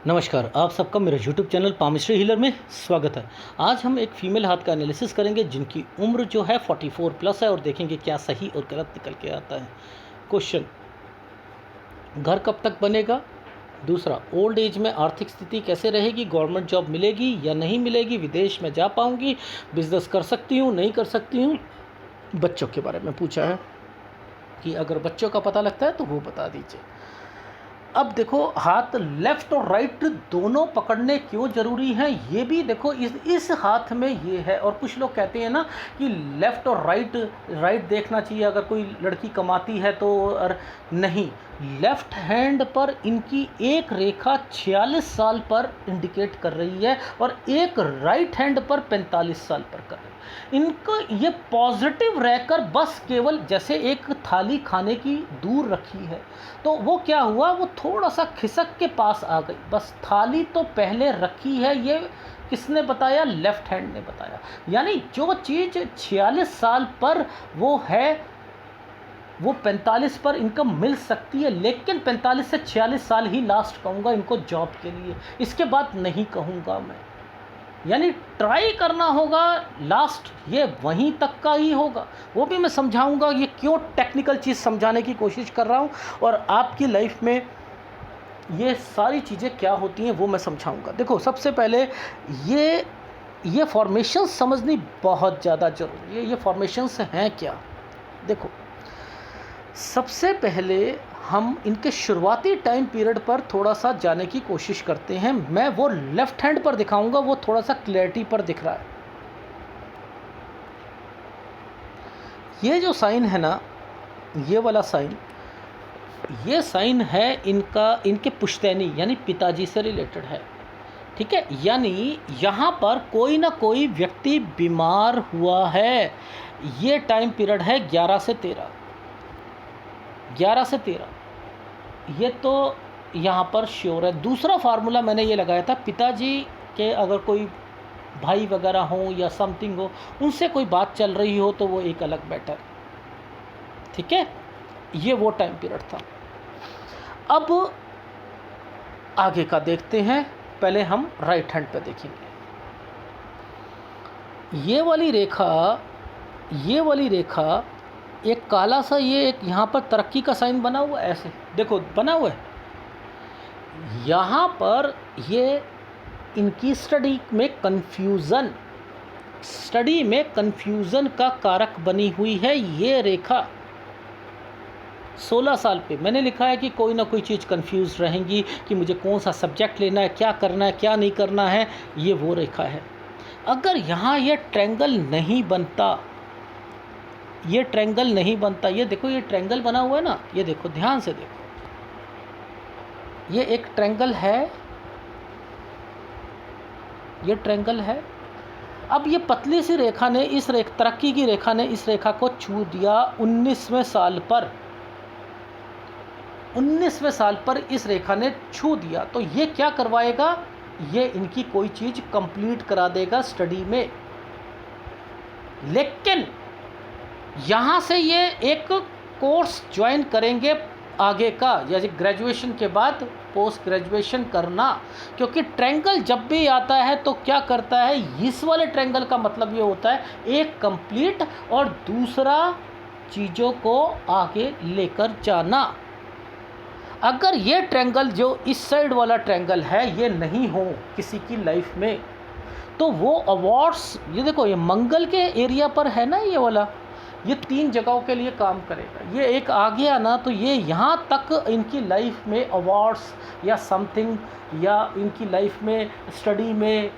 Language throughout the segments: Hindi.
नमस्कार, आप सबका मेरे यूट्यूब चैनल पामिस्ट्री हीलर में स्वागत है। आज हम एक फ़ीमेल हाथ का एनालिसिस करेंगे जिनकी उम्र जो है 44 प्लस है और देखेंगे क्या सही और गलत निकल के आता है। क्वेश्चन, घर कब तक बनेगा। दूसरा, ओल्ड एज में आर्थिक स्थिति कैसे रहेगी, गवर्नमेंट जॉब मिलेगी या नहीं मिलेगी, विदेश में जा पाऊँगी, बिजनेस कर सकती हूँ नहीं कर सकती हूँ। बच्चों के बारे में पूछा है कि अगर बच्चों का पता लगता है तो वो बता दीजिए। अब देखो, हाथ लेफ़्ट और राइट दोनों पकड़ने क्यों ज़रूरी हैं ये भी देखो। इस हाथ में ये है, और कुछ लोग कहते हैं ना कि लेफ़्ट और राइट देखना चाहिए अगर कोई लड़की कमाती है तो। और नहीं, लेफ़्ट हैंड पर इनकी एक रेखा 46 साल पर इंडिकेट कर रही है और एक राइट हैंड पर 45 साल पर कर रही है। इनको ये पॉजिटिव रहकर बस केवल जैसे एक थाली खाने की दूर रखी है तो वो क्या हुआ, वो थोड़ा सा खिसक के पास आ गई। बस थाली तो पहले रखी है, ये किसने बताया? लेफ्ट हैंड ने बताया। यानी जो चीज़ 46 साल पर वो है वो 45 पर इनकम मिल सकती है, लेकिन 45 से 46 साल ही लास्ट कहूँगा इनको जॉब के लिए, इसके बाद नहीं कहूँगा मैं। यानी ट्राई करना होगा, लास्ट ये वहीं तक का ही होगा। वो भी मैं समझाऊंगा, ये क्यों टेक्निकल चीज़ समझाने की कोशिश कर रहा हूँ और आपकी लाइफ में ये सारी चीज़ें क्या होती हैं वो मैं समझाऊंगा। देखो, सबसे पहले ये फॉर्मेशंस समझनी बहुत ज़्यादा ज़रूरी है। ये फॉर्मेशंस हैं क्या? देखो, सबसे पहले हम इनके शुरुआती टाइम पीरियड पर थोड़ा सा जाने की कोशिश करते हैं। मैं वो लेफ़्ट हैंड पर दिखाऊंगा, वो थोड़ा सा क्लैरिटी पर दिख रहा है। ये जो साइन है ना, ये वाला साइन, ये साइन है इनके पुश्तैनी यानी पिताजी से रिलेटेड है। ठीक है, यानी यहाँ पर कोई ना कोई व्यक्ति बीमार हुआ है। ये टाइम पीरियड है 11 से 13, 11 से 13, ये तो यहाँ पर श्योर है। दूसरा फार्मूला मैंने ये लगाया था, पिताजी के अगर कोई भाई वगैरह हो या समथिंग हो, उनसे कोई बात चल रही हो तो वो एक अलग मैटर। ठीक है, ये वो टाइम पीरियड था। अब आगे का देखते हैं। पहले हम राइट हैंड पे देखेंगे। ये वाली रेखा एक काला सा, ये एक यहाँ पर तरक्की का साइन बना हुआ है, ऐसे देखो बना हुआ है। यहाँ पर ये इनकी स्टडी में कंफ्यूज़न का कारक बनी हुई है। ये रेखा 16 साल पे मैंने लिखा है कि कोई ना कोई चीज़ कंफ्यूज रहेंगी कि मुझे कौन सा सब्जेक्ट लेना है, क्या करना है, क्या नहीं करना है। ये वो रेखा है। अगर यहाँ ये ट्रायंगल नहीं बनता, ये देखो, ये ट्रायंगल बना हुआ है ना, ये देखो, ध्यान से देखो, ये एक ट्रायंगल है, ये ट्रायंगल है। अब ये पतली सी रेखा ने तरक्की की रेखा ने इस रेखा को छू दिया 19वें साल पर इस रेखा ने छू दिया। तो ये क्या करवाएगा? ये इनकी कोई चीज़ कंप्लीट करा देगा स्टडी में। लेकिन यहाँ से ये एक कोर्स ज्वाइन करेंगे आगे का, जैसे ग्रेजुएशन के बाद पोस्ट ग्रेजुएशन करना। क्योंकि ट्रायंगल जब भी आता है तो क्या करता है, इस वाले ट्रायंगल का मतलब ये होता है एक कंप्लीट और दूसरा चीज़ों को आगे लेकर जाना। अगर ये ट्रायंगल जो इस साइड वाला ट्रायंगल है ये नहीं हो किसी की लाइफ में, तो वो अवार्ड्स, ये देखो, ये मंगल के एरिया पर है ना ये वाला, ये 3 जगहों के लिए काम करेगा। ये एक आ गया ना, तो ये यहाँ तक इनकी लाइफ में अवार्ड्स या समथिंग, या इनकी लाइफ में स्टडी में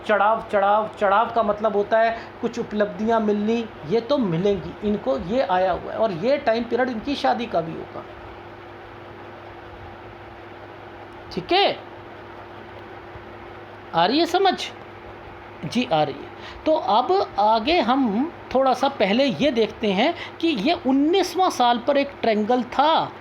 चढ़ाव का मतलब होता है कुछ उपलब्धियाँ मिलनी, ये तो मिलेंगी इनको, ये आया हुआ है। और ये टाइम पीरियड इनकी शादी का भी होगा। ठीक है, आ रही है समझ? जी आ रही है। तो अब आगे हम थोड़ा सा पहले ये देखते हैं कि ये 19वां साल पर एक ट्रायंगल था।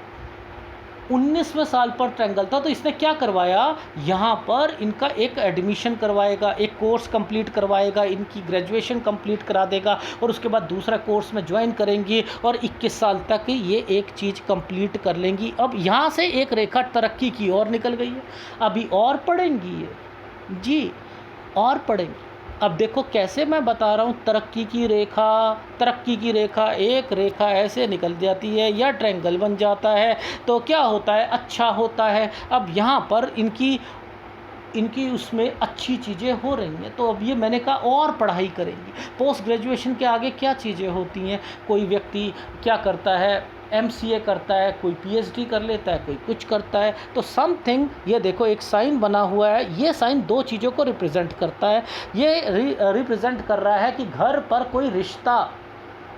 19वें साल पर ट्रायंगल था, तो इसने क्या करवाया, यहाँ पर इनका एक एडमिशन करवाएगा, एक कोर्स कंप्लीट करवाएगा, इनकी ग्रेजुएशन कंप्लीट करा देगा और उसके बाद दूसरा कोर्स में ज्वाइन करेंगी और 21 साल तक ये एक चीज़ कंप्लीट कर लेंगी। अब यहाँ से एक रेखा तरक्की की ओर निकल गई है, अभी और पढ़ेंगी ये जी, और पढ़ेंगी। अब देखो कैसे मैं बता रहा हूँ, तरक्की की रेखा, एक रेखा ऐसे निकल जाती है या ट्रायंगल बन जाता है तो क्या होता है, अच्छा होता है। अब यहाँ पर इनकी उसमें अच्छी चीज़ें हो रही हैं, तो अब ये मैंने कहा और पढ़ाई करेंगी। पोस्ट ग्रेजुएशन के आगे क्या चीज़ें होती हैं, कोई व्यक्ति क्या करता है, MCA करता है, कोई PhD कर लेता है, कोई कुछ करता है, तो समथिंग, ये देखो एक साइन बना हुआ है, ये साइन दो चीज़ों को रिप्रेजेंट करता है। ये रिप्रेजेंट कर रहा है कि घर पर कोई रिश्ता,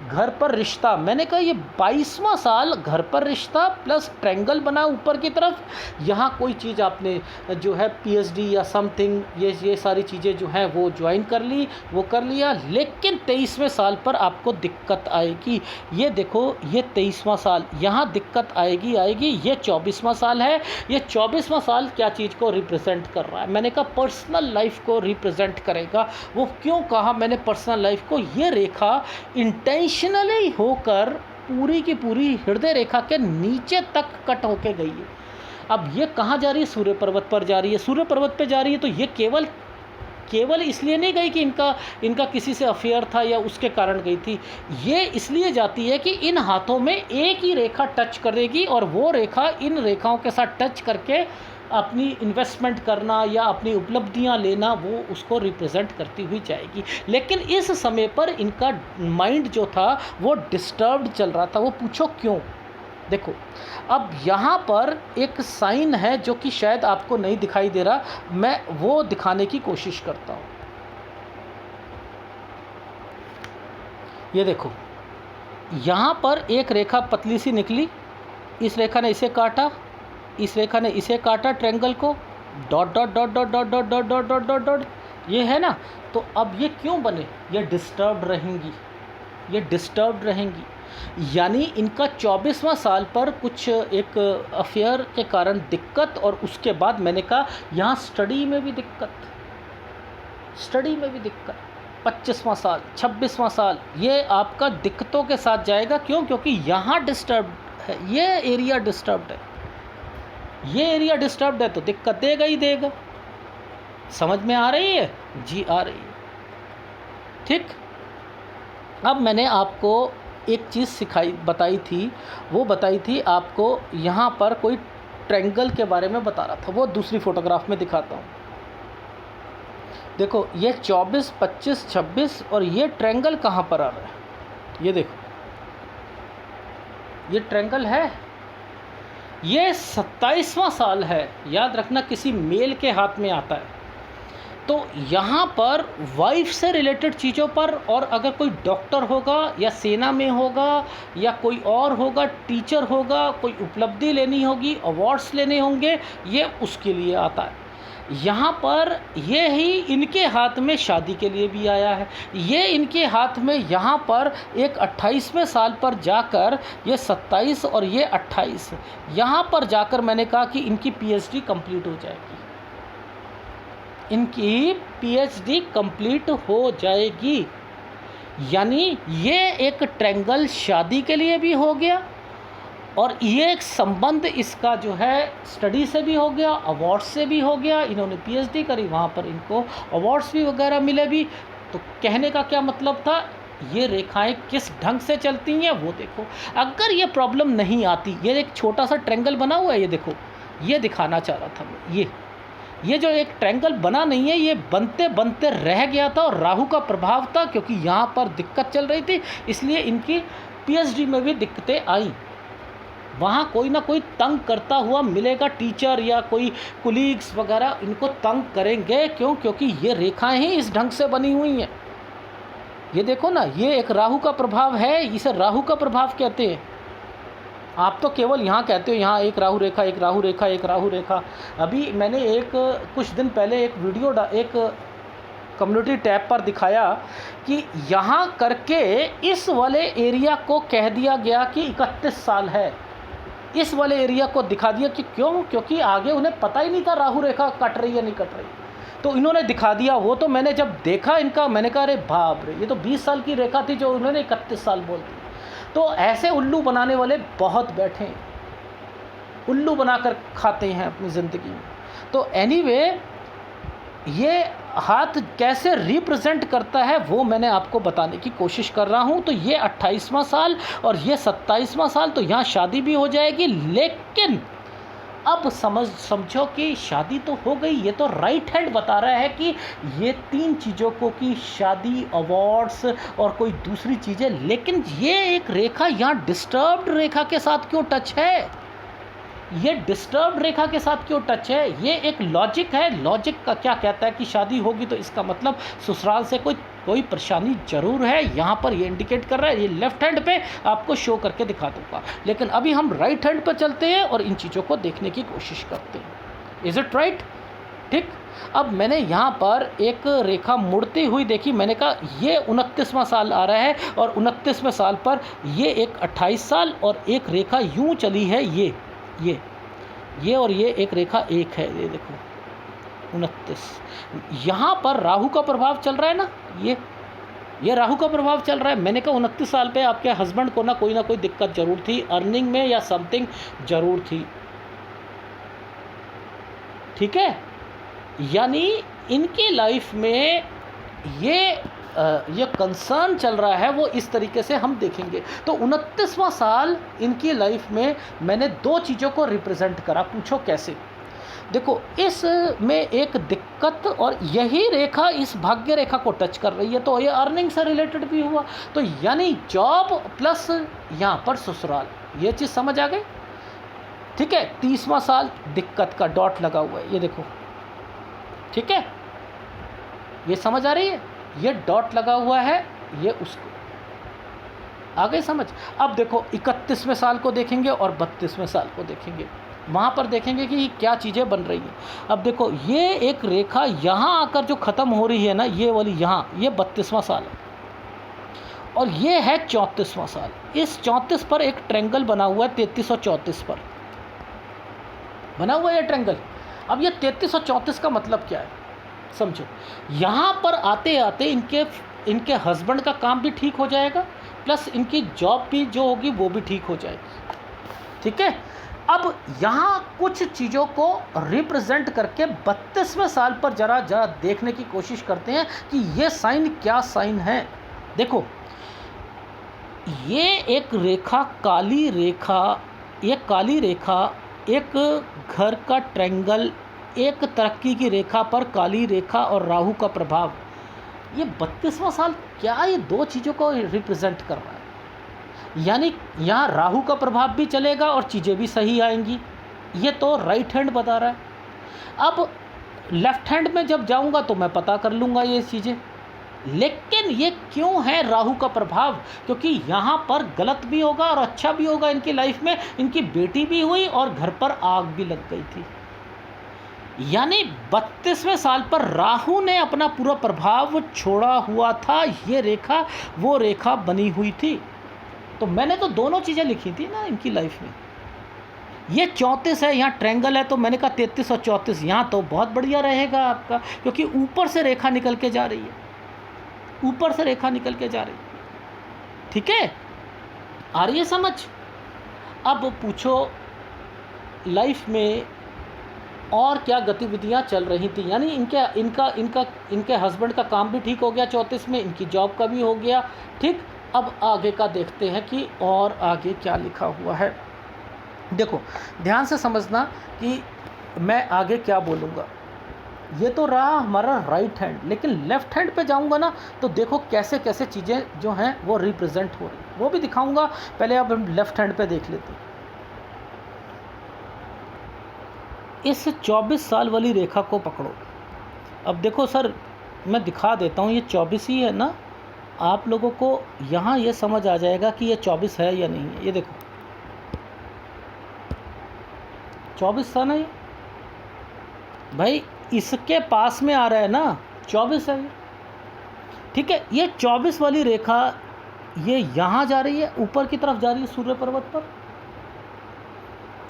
घर पर रिश्ता, मैंने कहा ये 22वां साल घर पर रिश्ता प्लस ट्रायंगल बना ऊपर की तरफ, यहाँ कोई चीज़ आपने जो है PhD या समथिंग, ये सारी चीज़ें जो हैं वो ज्वाइन कर ली, वो कर लिया, लेकिन 23वें साल पर आपको दिक्कत आएगी। ये देखो ये 23वां साल, यहाँ दिक्कत आएगी। ये 24वां साल है। ये 24वां साल क्या चीज़ को रिप्रेजेंट कर रहा है, मैंने कहा पर्सनल लाइफ को रिप्रेजेंट करेगा। वो क्यों कहा मैंने पर्सनल लाइफ को, ये रेखा इंटेंशनली होकर पूरी की पूरी हृदय रेखा के नीचे तक कट होके गई है। अब ये कहाँ जा रही है, सूर्य पर्वत पर जा रही है। सूर्य पर्वत पे जा रही है तो ये केवल इसलिए नहीं गई कि इनका किसी से अफेयर था या उसके कारण गई थी। ये इसलिए जाती है कि इन हाथों में एक ही रेखा टच करेगी और वो रेखा इन रेखाओं के साथ टच करके अपनी इन्वेस्टमेंट करना या अपनी उपलब्धियां लेना, वो उसको रिप्रेजेंट करती हुई जाएगी। लेकिन इस समय पर इनका माइंड जो था वो डिस्टर्ब्ड चल रहा था। वो पूछो क्यों, देखो अब यहाँ पर एक साइन है जो कि शायद आपको नहीं दिखाई दे रहा, मैं वो दिखाने की कोशिश करता हूँ। ये देखो यहाँ पर एक रेखा पतली सी निकली, इस रेखा ने इसे काटा, इस रेखा ने इसे काटा, ट्रायंगल को, dot dot dot dot dot dot dot dot dot dot dot, ये है ना। तो अब ये क्यों बने, ये डिस्टर्ब्ड रहेंगी, यानी इनका 24वां साल पर कुछ एक अफेयर के कारण दिक्कत, और उसके बाद मैंने कहा यहाँ स्टडी में भी दिक्कत, 25वां साल, 26वां साल ये आपका दिक्कतों के साथ जाएगा। क्यों, क्योंकि यहाँ डिस्टर्ब है, ये एरिया डिस्टर्ब्ड है, तो दिक्कत देगा ही देगा। समझ में आ रही है जी, आ रही है, ठीक। अब मैंने आपको एक चीज़ बताई थी आपको, यहाँ पर कोई ट्रायंगल के बारे में बता रहा था, वो दूसरी फोटोग्राफ में दिखाता हूँ। देखो ये 24, 25, 26 और ये ट्रायंगल कहाँ पर आ रहा है, ये देखो ये ट्रायंगल है, ये 27वां साल है, याद रखना किसी मेल के हाथ में आता है। तो यहाँ पर वाइफ से रिलेटेड चीज़ों पर, और अगर कोई डॉक्टर होगा या सेना में होगा या कोई और होगा, टीचर होगा, कोई उपलब्धि लेनी होगी, अवार्ड्स लेने होंगे, ये उसके लिए आता है। यहाँ पर ये ही इनके हाथ में शादी के लिए भी आया है, ये इनके हाथ में यहाँ पर एक 28वें साल पर जाकर, ये 27 और ये 28, यहाँ पर जाकर मैंने कहा कि इनकी PhD कंप्लीट हो जाएगी, इनकी PhD कंप्लीट हो जाएगी। यानी ये एक ट्रायंगल शादी के लिए भी हो गया, और ये एक संबंध इसका जो है स्टडी से भी हो गया, अवार्ड्स से भी हो गया। इन्होंने PhD करी, वहाँ पर इनको अवार्ड्स भी वगैरह मिले भी। तो कहने का क्या मतलब था, ये रेखाएं किस ढंग से चलती हैं वो देखो। अगर ये प्रॉब्लम नहीं आती, ये एक छोटा सा ट्रायंगल बना हुआ है, ये देखो, ये दिखाना चाह रहा था मैं, ये जो एक ट्रायंगल बना नहीं है, ये बनते बनते रह गया था, और राहु का प्रभाव था, क्योंकि यहाँ पर दिक्कत चल रही थी, इसलिए इनकी PhD में भी दिक्कतें आई। वहाँ कोई ना कोई तंग करता हुआ मिलेगा, टीचर या कोई कुलीग्स वगैरह इनको तंग करेंगे। क्यों, क्योंकि ये रेखाएं ही इस ढंग से बनी हुई हैं। ये देखो ना, ये एक राहु का प्रभाव है, इसे राहु का प्रभाव कहते हैं। आप तो केवल यहाँ कहते हो यहाँ एक राहु रेखा, एक राहु रेखा, एक राहु रेखा। अभी मैंने कुछ दिन पहले एक वीडियो एक कम्युनिटी टैब पर दिखाया कि यहाँ करके इस वाले एरिया को कह दिया गया कि 31 साल है। इस वाले एरिया को दिखा दिया कि क्यों, क्योंकि आगे उन्हें पता ही नहीं था राहु रेखा कट रही है नहीं कट रही, तो इन्होंने दिखा दिया वो। तो मैंने जब देखा इनका, मैंने कहा अरे बाप रे, ये तो 20 साल की रेखा थी जो उन्होंने 31 साल बोल दी। तो ऐसे उल्लू बनाने वाले बहुत बैठे हैं, उल्लू बनाकर खाते हैं अपनी ज़िंदगी में। तो एनीवे, ये हाथ कैसे रिप्रेजेंट करता है वो मैंने आपको बताने की कोशिश कर रहा हूँ। तो ये 28वां साल और ये 27वां साल, तो यहाँ शादी भी हो जाएगी। लेकिन अब समझो कि शादी तो हो गई, ये तो राइट हैंड बता रहा है कि ये 3 चीज़ों को, कि शादी, अवार्ड्स और कोई दूसरी चीज़ें। लेकिन ये एक रेखा यहाँ डिस्टर्ब्ड रेखा के साथ क्यों टच है? ये डिस्टर्ब रेखा के साथ क्यों टच है? ये एक लॉजिक है। लॉजिक का क्या कहता है कि शादी होगी तो इसका मतलब ससुराल से कोई परेशानी ज़रूर है। यहाँ पर ये इंडिकेट कर रहा है। ये लेफ्ट हैंड पे आपको शो करके दिखा दूँगा, लेकिन अभी हम राइट हैंड पर चलते हैं और इन चीज़ों को देखने की कोशिश करते हैं। Is it right? ठीक। अब मैंने यहाँ पर एक रेखा मुड़ती हुई देखी। मैंने कहा ये 29वां साल आ रहा है और 29वें साल पर ये एक 28 साल और एक रेखा यूँ चली है, ये और ये एक रेखा एक है। ये देखो 29, यहाँ पर राहु का प्रभाव चल रहा है ना, ये राहु का प्रभाव चल रहा है। मैंने कहा 29 साल पे आपके हस्बैंड को ना कोई दिक्कत ज़रूर थी, अर्निंग में या समथिंग ज़रूर थी। ठीक है, यानी इनकी लाइफ में ये कंसर्न चल रहा है, वो इस तरीके से हम देखेंगे। तो 29वां साल इनकी लाइफ में मैंने 2 चीज़ों को रिप्रेजेंट करा। पूछो कैसे? देखो, इसमें एक दिक्कत, और यही रेखा इस भाग्य रेखा को टच कर रही है, तो ये अर्निंग से रिलेटेड भी हुआ। तो यानी जॉब प्लस यहाँ पर ससुराल, ये चीज़ समझ आ गई? ठीक है। 30वां साल दिक्कत का डॉट लगा हुआ है, ये देखो। ठीक है, ये समझ आ रही है? ये डॉट लगा हुआ है, ये उसको आ गई समझ। अब देखो 31वें साल को देखेंगे और 32वें साल को देखेंगे, वहाँ पर देखेंगे कि क्या चीज़ें बन रही हैं। अब देखो, ये एक रेखा यहाँ आकर जो ख़त्म हो रही है ना, ये वाली यहाँ, ये 32वां साल है और ये है 34वां साल। इस 34 पर एक ट्रेंगल बना हुआ है, 33 और 34 पर बना हुआ है ये ट्रेंगल। अब ये 33 और 34 का मतलब क्या है समझो। यहाँ पर आते आते इनके हस्बैंड का काम भी ठीक हो जाएगा, प्लस इनकी जॉब भी जो होगी वो भी ठीक हो जाएगी। ठीक है। अब यहाँ कुछ चीज़ों को रिप्रेजेंट करके 32वें साल पर जरा देखने की कोशिश करते हैं कि ये साइन क्या साइन है। देखो, ये एक रेखा, काली रेखा, ये काली रेखा, एक घर का ट्रायंगल, एक तरक्की की रेखा पर काली रेखा और राहु का प्रभाव, ये 32वां साल क्या ये 2 चीज़ों को रिप्रेजेंट कर रहा है। यानी यहाँ राहु का प्रभाव भी चलेगा और चीज़ें भी सही आएंगी। ये तो राइट हैंड बता रहा है। अब लेफ्ट हैंड में जब जाऊँगा तो मैं पता कर लूँगा ये चीज़ें। लेकिन ये क्यों है राहु का प्रभाव? क्योंकि यहाँ पर गलत भी होगा और अच्छा भी होगा। इनकी लाइफ में इनकी बेटी भी हुई और घर पर आग भी लग गई थी। यानी 32वें साल पर राहु ने अपना पूरा प्रभाव छोड़ा हुआ था। ये रेखा वो रेखा बनी हुई थी। तो मैंने तो दोनों चीज़ें लिखी थी ना इनकी लाइफ में। ये 34 है, यहाँ ट्रायंगल है, तो मैंने कहा 33 और 34 यहाँ तो बहुत बढ़िया रहेगा आपका, क्योंकि ऊपर से रेखा निकल के जा रही है, ऊपर से रेखा निकल के जा रही है। ठीक है, आ रही है समझ? अब पूछो लाइफ में और क्या गतिविधियां चल रही थी। यानी इनके हस्बैंड का काम भी ठीक हो गया 34 में, इनकी जॉब का भी हो गया ठीक। अब आगे का देखते हैं कि और आगे क्या लिखा हुआ है। देखो ध्यान से समझना कि मैं आगे क्या बोलूँगा। ये तो रहा हमारा राइट हैंड, लेकिन लेफ़्ट हैंड पे जाऊँगा ना तो देखो कैसे कैसे चीज़ें जो हैं वो रिप्रेजेंट हो रही, वो भी दिखाऊँगा। पहले अब हम लेफ़्ट हैंड पे देख लेते हैं। इस 24 साल वाली रेखा को पकड़ो। अब देखो सर, मैं दिखा देता हूँ, ये 24 ही है ना। आप लोगों को यहाँ ये समझ आ जाएगा कि ये 24 है या नहीं है। ये देखो 24 था ना ये भाई, इसके पास में आ रहा है ना, 24 है ये। ठीक है, ये 24 वाली रेखा ये यहाँ जा रही है, ऊपर की तरफ जा रही है सूर्य पर्वत पर।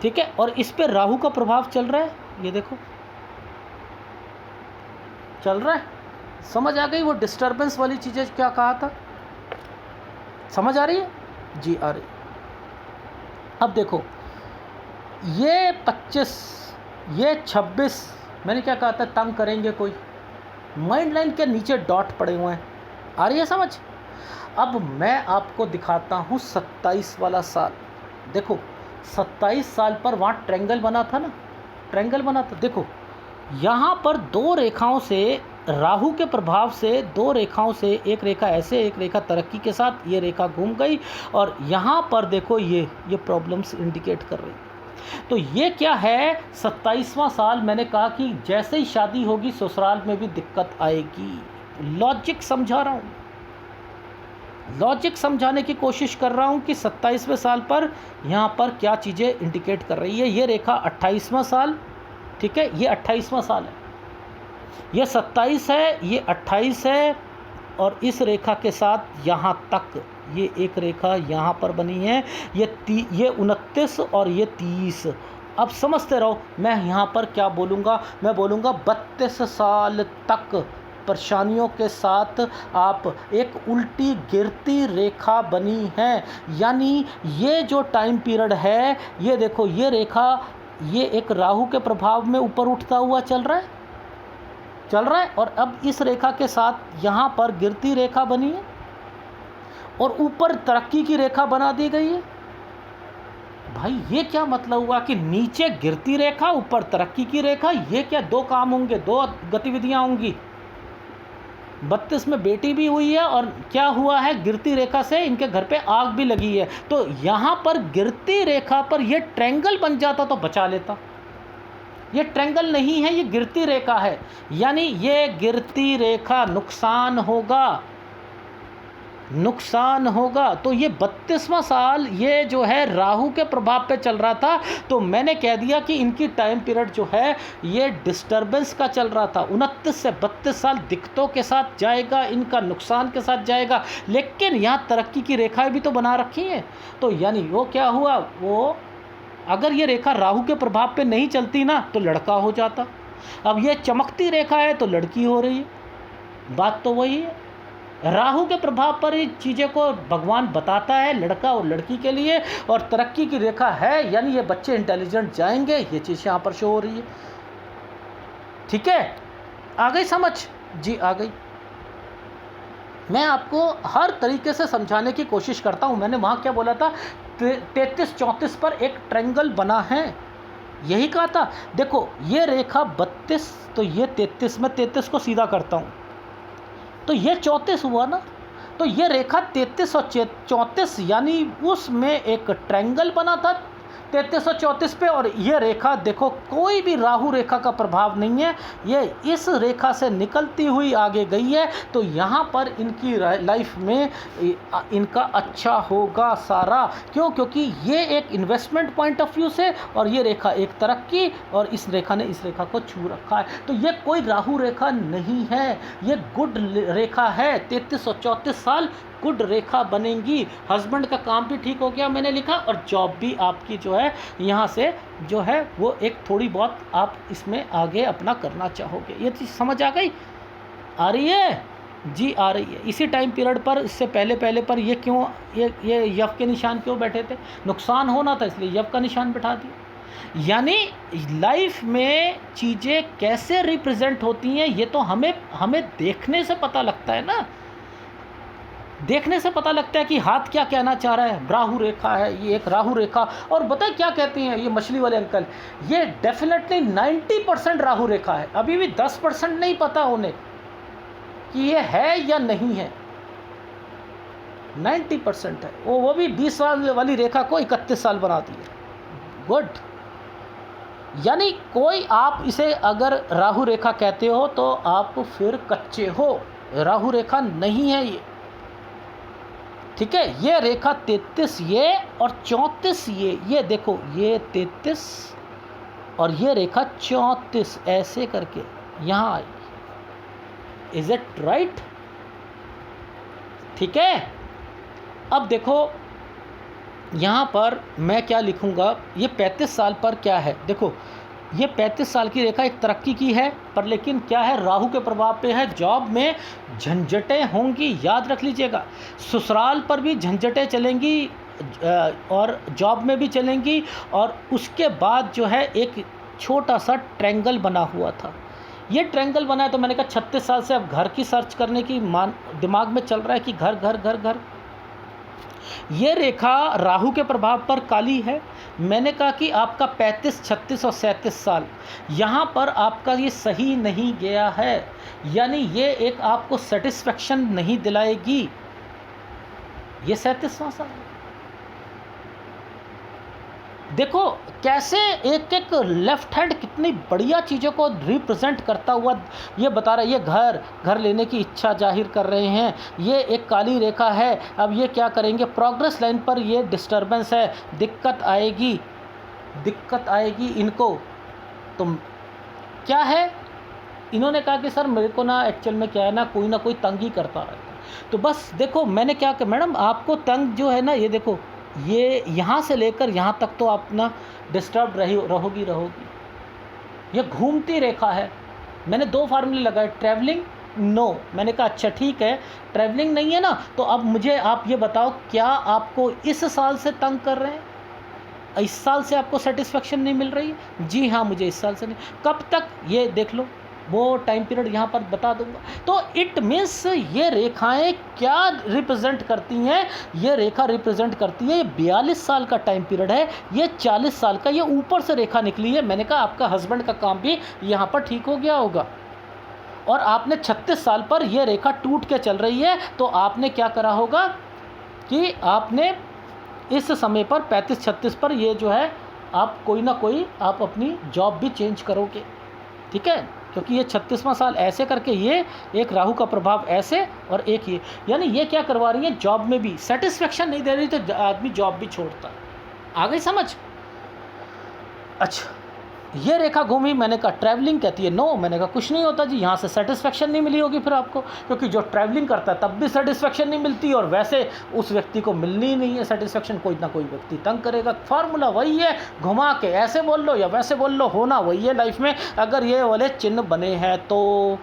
ठीक है, और इस पे राहु का प्रभाव चल रहा है, ये देखो चल रहा है। समझ आ गई वो डिस्टरबेंस वाली चीज़ें क्या कहा था? समझ आ रही है जी? आ रही। अब देखो ये 25, ये 26, मैंने क्या कहा था? तंग करेंगे कोई, माइंड लाइन के नीचे डॉट पड़े हुए हैं। आ रही है समझ? अब मैं आपको दिखाता हूँ 27 वाला साल। देखो 27 साल पर वहाँ ट्रायंगल बना था ना, ट्रायंगल बना था। देखो यहाँ पर दो रेखाओं से, राहु के प्रभाव से दो रेखाओं से, एक रेखा ऐसे, एक रेखा तरक्की के साथ, ये रेखा घूम गई और यहाँ पर देखो ये प्रॉब्लम्स इंडिकेट कर रही। तो ये क्या है? 27वां साल। मैंने कहा कि जैसे ही शादी होगी ससुराल में भी दिक्कत आएगी। लॉजिक समझा रहा हूँ, लॉजिक समझाने की कोशिश कर रहा हूँ कि 27वें साल पर यहाँ पर क्या चीज़ें इंडिकेट कर रही है। ये रेखा 28वां साल, ठीक है, ये 28वां साल है, ये 27 है, ये 28 है, और इस रेखा के साथ यहाँ तक ये एक रेखा यहाँ पर बनी है, ये 29 और ये 30। अब समझते रहो मैं यहाँ पर क्या बोलूँगा। मैं बोलूँगा 32 साल तक परेशानियों के साथ आप एक उल्टी गिरती रेखा बनी है। यानी ये जो टाइम पीरियड है, ये देखो ये रेखा, ये एक राहु के प्रभाव में ऊपर उठता हुआ चल रहा है, चल रहा है, और अब इस रेखा के साथ यहाँ पर गिरती रेखा बनी है और ऊपर तरक्की की रेखा बना दी गई है। भाई ये क्या मतलब हुआ कि नीचे गिरती रेखा, ऊपर तरक्की की रेखा? ये क्या दो काम होंगे, दो गतिविधियां होंगी? 32 में बेटी भी हुई है और क्या हुआ है, गिरती रेखा से इनके घर पे आग भी लगी है। तो यहाँ पर गिरती रेखा पर ये ट्रायंगल बन जाता तो बचा लेता। ये ट्रायंगल नहीं है, ये गिरती रेखा है, यानी ये गिरती रेखा नुकसान होगा, नुकसान होगा। तो ये 32वां साल ये जो है राहु के प्रभाव पे चल रहा था। तो मैंने कह दिया कि इनकी टाइम पीरियड जो है ये डिस्टर्बेंस का चल रहा था। 29 से 32 साल दिक्कतों के साथ जाएगा, इनका नुकसान के साथ जाएगा, लेकिन यहाँ तरक्की की रेखाएं भी तो बना रखी हैं। तो यानी वो क्या हुआ, वो अगर ये रेखा राहु के प्रभाव पे नहीं चलती ना तो लड़का हो जाता। अब ये चमकती रेखा है तो लड़की हो रही है। बात तो वही है, राहु के प्रभाव पर ही चीज़ें को भगवान बताता है, लड़का और लड़की के लिए, और तरक्की की रेखा है यानी ये बच्चे इंटेलिजेंट जाएंगे। ये चीज़ यहाँ पर शो हो रही है। ठीक है, आ गई समझ? जी आ गई। मैं आपको हर तरीके से समझाने की कोशिश करता हूँ। मैंने वहाँ क्या बोला था, 33-34 पर एक ट्रायंगल बना है, यही कहा था। देखो ये रेखा 32, तो ये 33, मैं 33 को सीधा करता हूँ तो ये 34 हुआ ना। तो ये रेखा 33 और 34 यानी उसमें एक ट्रायंगल बना था 33 और 34 पे, और ये रेखा देखो कोई भी राहु रेखा का प्रभाव नहीं है, ये इस रेखा से निकलती हुई आगे गई है। तो यहाँ पर इनकी लाइफ में इनका अच्छा होगा सारा। क्यों? क्योंकि ये एक इन्वेस्टमेंट पॉइंट ऑफ व्यू से, और ये रेखा एक तरक्की, और इस रेखा ने इस रेखा को छू रखा है। तो ये कोई राहु रेखा नहीं है, ये गुड रेखा है। 33 और 34 साल गुड रेखा बनेंगी। हस्बैंड का काम भी ठीक हो गया मैंने लिखा, और जॉब भी आपकी जो है यहाँ से जो है वो एक थोड़ी बहुत आप इसमें आगे अपना करना चाहोगे। ये चीज़ समझ आ गई? आ रही है जी? आ रही है। इसी टाइम पीरियड पर, इससे पहले पर ये क्यों, ये यव के निशान क्यों बैठे थे? नुकसान होना था इसलिए यव का निशान बैठा दिया। यानी लाइफ में चीज़ें कैसे रिप्रेजेंट होती हैं ये तो हमें देखने से पता लगता है ना, देखने से पता लगता है कि हाथ क्या कहना चाह रहा है। राहु रेखा है, ये एक राहु रेखा, और बताए क्या कहते हैं ये मछली वाले अंकल, ये डेफिनेटली 90% राहु रेखा है। अभी भी 10% नहीं पता उन्हें कि ये है या नहीं है। 90% है। वो भी 20 साल वाली रेखा को 31 साल बना दी है। गुड। यानी कोई आप इसे अगर राहु रेखा कहते हो तो आप फिर कच्चे हो, राहु रेखा नहीं है ये। ठीक है, ये रेखा 33 ये और 34 ये देखो, ये 33 और ये रेखा 34 ऐसे करके यहाँ आई। Is it right? ठीक है। अब देखो यहाँ पर मैं क्या लिखूँगा, ये 35 साल पर क्या है, देखो ये 35 साल की रेखा एक तरक्की की है, पर लेकिन क्या है, राहु के प्रभाव पे है। जॉब में झंझटें होंगी, याद रख लीजिएगा। ससुराल पर भी झंझटें चलेंगी और जॉब में भी चलेंगी। और उसके बाद जो है एक छोटा सा ट्रायंगल बना हुआ था, ये ट्रायंगल बना है। तो मैंने कहा 36 साल से अब घर की सर्च करने की दिमाग में चल रहा है कि घर घर घर घर। ये रेखा राहु के प्रभाव पर काली है। मैंने कहा कि आपका 35, 36 और 37 साल यहाँ पर आपका ये सही नहीं गया है, यानी ये एक आपको सेटिस्फेक्शन नहीं दिलाएगी। ये 37वां साल देखो कैसे एक एक लेफ्ट हैंड कितनी बढ़िया चीज़ों को रिप्रेजेंट करता हुआ ये बता रहा है। ये घर घर लेने की इच्छा जाहिर कर रहे हैं, ये एक काली रेखा है। अब ये क्या करेंगे, प्रोग्रेस लाइन पर ये डिस्टर्बेंस है, दिक्कत आएगी इनको। तो क्या है, इन्होंने कहा कि सर मेरे को ना एक्चुअल में क्या है ना कोई तंग ही करता रहता है। तो बस देखो मैंने क्या कि मैडम आपको तंग जो है ना, ये देखो ये यहाँ से लेकर यहाँ तक तो आप ना डिस्टर्ब रहोगी। ये घूमती रेखा है। मैंने 2 फार्मूले लगाए, ट्रैवलिंग नो। मैंने कहा अच्छा ठीक है, ट्रैवलिंग नहीं है ना, तो अब मुझे आप ये बताओ क्या आपको इस साल से तंग कर रहे हैं, इस साल से आपको सेटिस्फेक्शन नहीं मिल रही है? जी हाँ, मुझे इस साल से नहीं। कब तक, ये देख लो, वो टाइम पीरियड यहाँ पर बता दूंगा। तो इट मीन्स ये रेखाएं क्या रिप्रेजेंट करती हैं, ये रेखा रिप्रेजेंट करती है, ये 42 साल का टाइम पीरियड है, ये 40 साल का, ये ऊपर से रेखा निकली है। मैंने कहा आपका हस्बैंड का काम भी यहाँ पर ठीक हो गया होगा। और आपने 36 साल पर यह रेखा टूट के चल रही है, तो आपने क्या करा होगा कि आपने इस समय पर 35-36 पर ये जो है आप कोई ना कोई आप अपनी जॉब भी चेंज करोगे, ठीक है? क्योंकि ये 36वां साल ऐसे करके, ये एक राहु का प्रभाव ऐसे और एक ये, यानी ये क्या करवा रही है, जॉब में भी सेटिस्फेक्शन नहीं दे रही तो आदमी जॉब भी छोड़ता है। आ गई समझ? अच्छा, ये रेखा घूमी, मैंने कहा ट्रैवलिंग कहती है नो। मैंने कहा कुछ नहीं होता जी, यहाँ से सेटिस्फेक्शन नहीं मिली होगी फिर आपको, क्योंकि जो ट्रैवलिंग करता है तब भी सेटिस्फेक्शन नहीं मिलती, और वैसे उस व्यक्ति को मिलनी ही नहीं है सेटिस्फेक्शन, कोई ना कोई व्यक्ति तंग करेगा। फार्मूला वही है, घुमा के ऐसे बोल लो या वैसे बोल लो, होना वही है लाइफ में, अगर ये वाले चिन्ह बने हैं तो।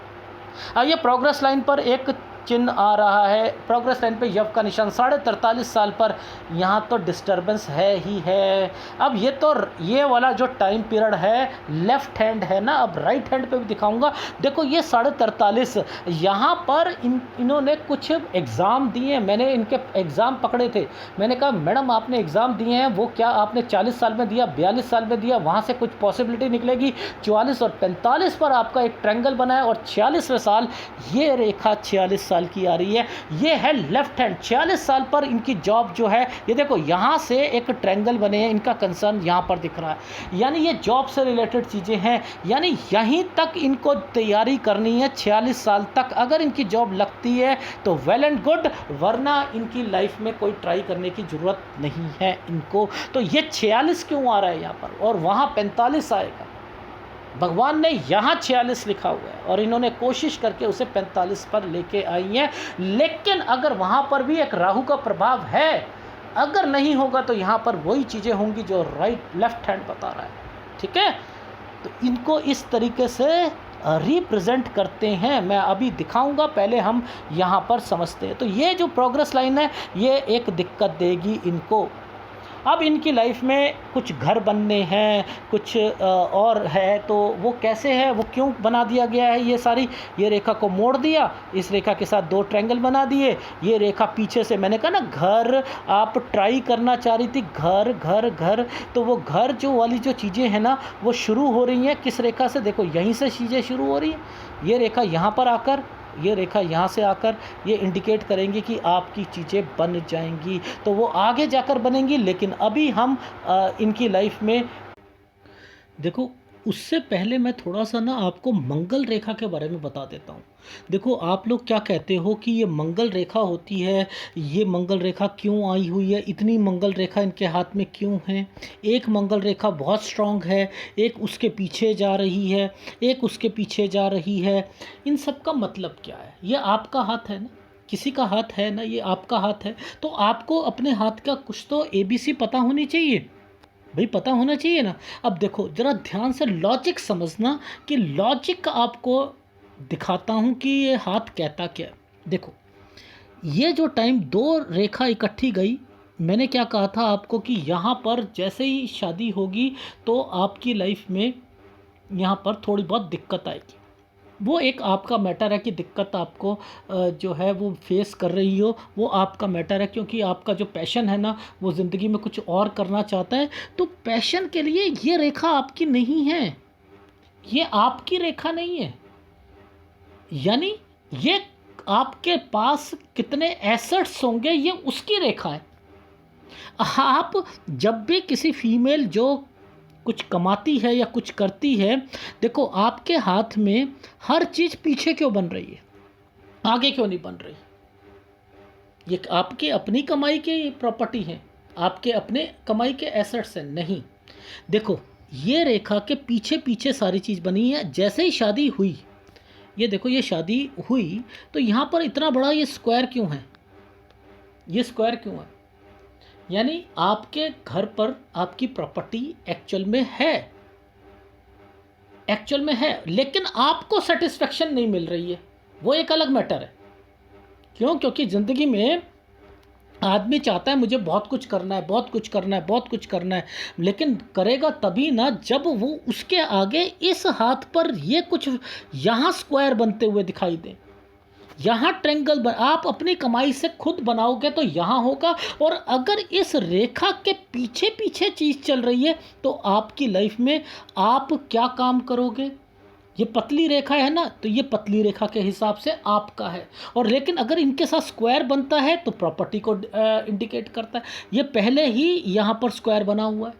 ये प्रोग्रेस लाइन पर एक चिन्ह आ रहा है, प्रोग्रेस लाइन पे यव का निशान 43.5 साल पर, यहाँ तो डिस्टर्बेंस है ही है। अब ये तो ये वाला जो टाइम पीरियड है लेफ्ट हैंड है ना, अब राइट हैंड पे भी दिखाऊंगा। देखो ये 43.5, यहाँ पर इन्होंने कुछ एग्ज़ाम दिए, मैंने इनके एग्ज़ाम पकड़े थे। मैंने कहा मैडम आपने एग्ज़ाम दिए हैं, वो क्या आपने 40 साल में दिया, 42 साल में दिया, वहाँ से कुछ पॉसिबिलिटी निकलेगी। 44 और 45 पर आपका एक ट्रायंगल बना है, और 46वें साल ये रेखा 46 साल की आ रही है, ये है लेफ्ट हैंड। 46 साल पर इनकी जॉब जो है, ये देखो यहाँ से एक ट्रायंगल बने हैं, इनका कंसर्न यहाँ पर दिख रहा है, यानी ये जॉब से रिलेटेड चीज़ें हैं, यानी यहीं तक इनको तैयारी करनी है 46 साल तक। अगर इनकी जॉब लगती है तो वेल एंड गुड, वरना इनकी लाइफ में कोई ट्राई करने की ज़रूरत नहीं है इनको। तो ये 46 क्यों आ रहा है यहाँ पर, और वहाँ 45 आएगा? भगवान ने यहाँ 46 लिखा हुआ है और इन्होंने कोशिश करके उसे 45 पर लेके आई हैं। लेकिन अगर वहाँ पर भी एक राहु का प्रभाव है, अगर नहीं होगा तो यहाँ पर वही चीज़ें होंगी जो लेफ्ट हैंड बता रहा है, ठीक है? तो इनको इस तरीके से रिप्रेजेंट करते हैं, मैं अभी दिखाऊंगा, पहले हम यहाँ पर समझते हैं। तो ये जो प्रोग्रेस लाइन है, ये एक दिक्कत देगी इनको। अब इनकी लाइफ में कुछ घर बनने हैं, कुछ और है, तो वो कैसे है, वो क्यों बना दिया गया है, ये सारी, ये रेखा को मोड़ दिया, इस रेखा के साथ 2 ट्रायंगल बना दिए, ये रेखा पीछे से, मैंने कहा ना घर आप ट्राई करना चाह रही थी, घर घर घर, तो वो घर जो वाली जो चीज़ें हैं ना, वो शुरू हो रही हैं किस रेखा से, देखो यहीं से चीज़ें शुरू हो रही हैं। ये रेखा यहाँ पर आकर, ये रेखा यहाँ से आकर, ये इंडिकेट करेंगी कि आपकी चीज़ें बन जाएंगी, तो वो आगे जाकर बनेंगी। लेकिन अभी हम इनकी लाइफ में देखो, उससे पहले मैं थोड़ा सा ना आपको मंगल रेखा के बारे में बता देता हूँ। देखो आप लोग क्या कहते हो कि ये मंगल रेखा होती है, ये मंगल रेखा क्यों आई हुई है, इतनी मंगल रेखा इनके हाथ में क्यों है? एक मंगल रेखा बहुत स्ट्रांग है, एक उसके पीछे जा रही है, एक उसके पीछे जा रही है, इन सब का मतलब क्या है? ये आपका हाथ है ना, किसी का हाथ है ना, ये आपका हाथ है, तो आपको अपने हाथ का कुछ तो ABC पता होनी चाहिए भाई, पता होना चाहिए ना। अब देखो ज़रा ध्यान से लॉजिक समझना, कि लॉजिक आपको दिखाता हूँ कि ये हाथ कहता क्या है। देखो, ये जो टाइम दो रेखा इकट्ठी गई, मैंने क्या कहा था आपको कि यहाँ पर जैसे ही शादी होगी तो आपकी लाइफ में यहाँ पर थोड़ी बहुत दिक्कत आएगी। वो एक आपका मैटर है कि दिक्कत आपको जो है वो फेस कर रही हो, वो आपका मैटर है, क्योंकि आपका जो पैशन है ना, वो ज़िंदगी में कुछ और करना चाहता है। तो पैशन के लिए ये रेखा आपकी नहीं है, ये आपकी रेखा नहीं है। यानी ये आपके पास कितने एसेट्स होंगे, ये उसकी रेखा है। आप जब भी किसी फीमेल जो कुछ कमाती है या कुछ करती है, देखो आपके हाथ में हर चीज़ पीछे क्यों बन रही है, आगे क्यों नहीं बन रही? ये आपके अपनी कमाई की प्रॉपर्टी है, आपके अपने कमाई के एसेट्स हैं, नहीं। देखो, ये रेखा के पीछे पीछे सारी चीज़ बनी है। जैसे ही शादी हुई, ये देखो ये शादी हुई, तो यहाँ पर इतना बड़ा ये स्क्वायर क्यों है, ये स्क्वायर क्यों है? यानी आपके घर पर आपकी प्रॉपर्टी एक्चुअल में है, एक्चुअल में है, लेकिन आपको सेटिस्फेक्शन नहीं मिल रही है, वो एक अलग मैटर है। क्यों? क्योंकि ज़िंदगी में आदमी चाहता है मुझे बहुत कुछ करना है, बहुत कुछ करना है, बहुत कुछ करना है, लेकिन करेगा तभी ना जब वो उसके आगे इस हाथ पर ये कुछ यहाँ स्क्वायर बनते हुए दिखाई दे, यहाँ ट्रेंगल आप अपनी कमाई से खुद बनाओगे तो यहाँ होगा। और अगर इस रेखा के पीछे पीछे चीज़ चल रही है तो आपकी लाइफ में आप क्या काम करोगे? ये पतली रेखा है ना, तो ये पतली रेखा के हिसाब से आपका है। और लेकिन अगर इनके साथ स्क्वायर बनता है तो प्रॉपर्टी को इंडिकेट करता है। ये पहले ही यहाँ पर स्क्वायर बना हुआ है।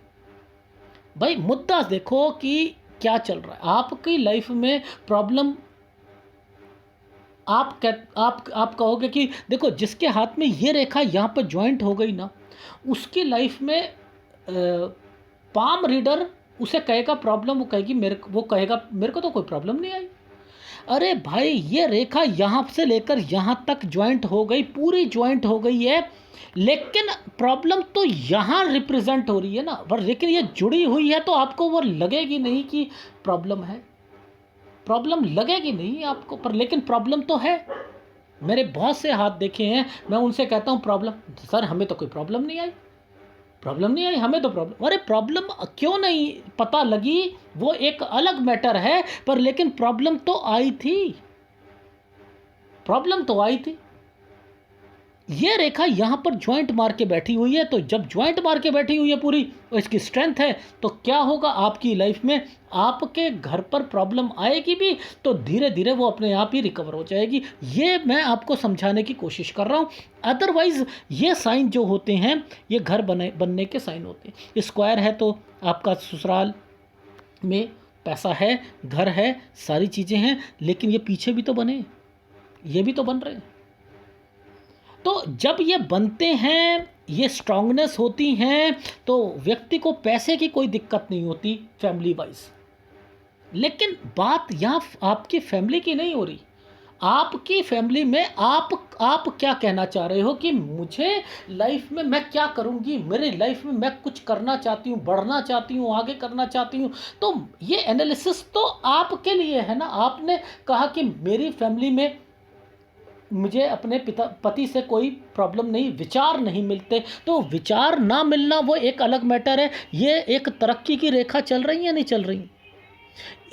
भाई मुद्दा देखो कि क्या चल रहा है आपकी लाइफ में। प्रॉब्लम आप कहोगे कि देखो जिसके हाथ में ये रेखा यहाँ पर ज्वाइंट हो गई ना, उसकी लाइफ में पाम रीडर उसे कहेगा प्रॉब्लम, वो कहेगा मेरे को तो कोई प्रॉब्लम नहीं आई। अरे भाई ये रेखा यहाँ से लेकर यहाँ तक ज्वाइंट हो गई, पूरी ज्वाइंट हो गई है, लेकिन प्रॉब्लम तो यहाँ रिप्रेजेंट हो रही है ना, पर लेकिन ये जुड़ी हुई है तो आपको वो लगेगी नहीं कि प्रॉब्लम है, प्रॉब्लम लगेगी नहीं आपको, पर लेकिन प्रॉब्लम तो है। मेरे बहुत से हाथ देखे हैं, मैं उनसे कहता हूँ प्रॉब्लम, सर हमें तो कोई प्रॉब्लम नहीं आई, प्रॉब्लम नहीं आई हमें तो प्रॉब्लम। अरे प्रॉब्लम क्यों नहीं पता लगी वो एक अलग मैटर है, पर लेकिन प्रॉब्लम तो आई थी, प्रॉब्लम तो आई थी। ये रेखा यहाँ पर ज्वाइंट मार के बैठी हुई है, तो जब ज्वाइंट मार के बैठी हुई है पूरी, इसकी स्ट्रेंथ है, तो क्या होगा आपकी लाइफ में, आपके घर पर प्रॉब्लम आएगी भी तो धीरे धीरे वो अपने आप ही रिकवर हो जाएगी। ये मैं आपको समझाने की कोशिश कर रहा हूँ। अदरवाइज़ ये साइन जो होते हैं ये घर बनने के साइन होते हैं। स्क्वायर है तो आपका ससुराल में पैसा है, घर है, सारी चीज़ें हैं, लेकिन ये पीछे भी तो बने, ये भी तो बन रहे हैं। तो जब ये बनते हैं, ये स्ट्रांगनेस होती हैं, तो व्यक्ति को पैसे की कोई दिक्कत नहीं होती फैमिली वाइज। लेकिन बात यहाँ आपकी फैमिली की नहीं हो रही। आपकी फैमिली में आप क्या कहना चाह रहे हो कि मुझे लाइफ में मैं क्या करूँगी, मेरी लाइफ में मैं कुछ करना चाहती हूँ, बढ़ना चाहती हूँ, आगे करना चाहती हूँ। तो ये एनालिसिस तो आपके लिए है ना। आपने कहा कि मेरी फैमिली में मुझे अपने पति से कोई प्रॉब्लम नहीं, विचार नहीं मिलते, तो विचार ना मिलना वो एक अलग मैटर है। ये एक तरक्की की रेखा चल रही है या नहीं चल रही?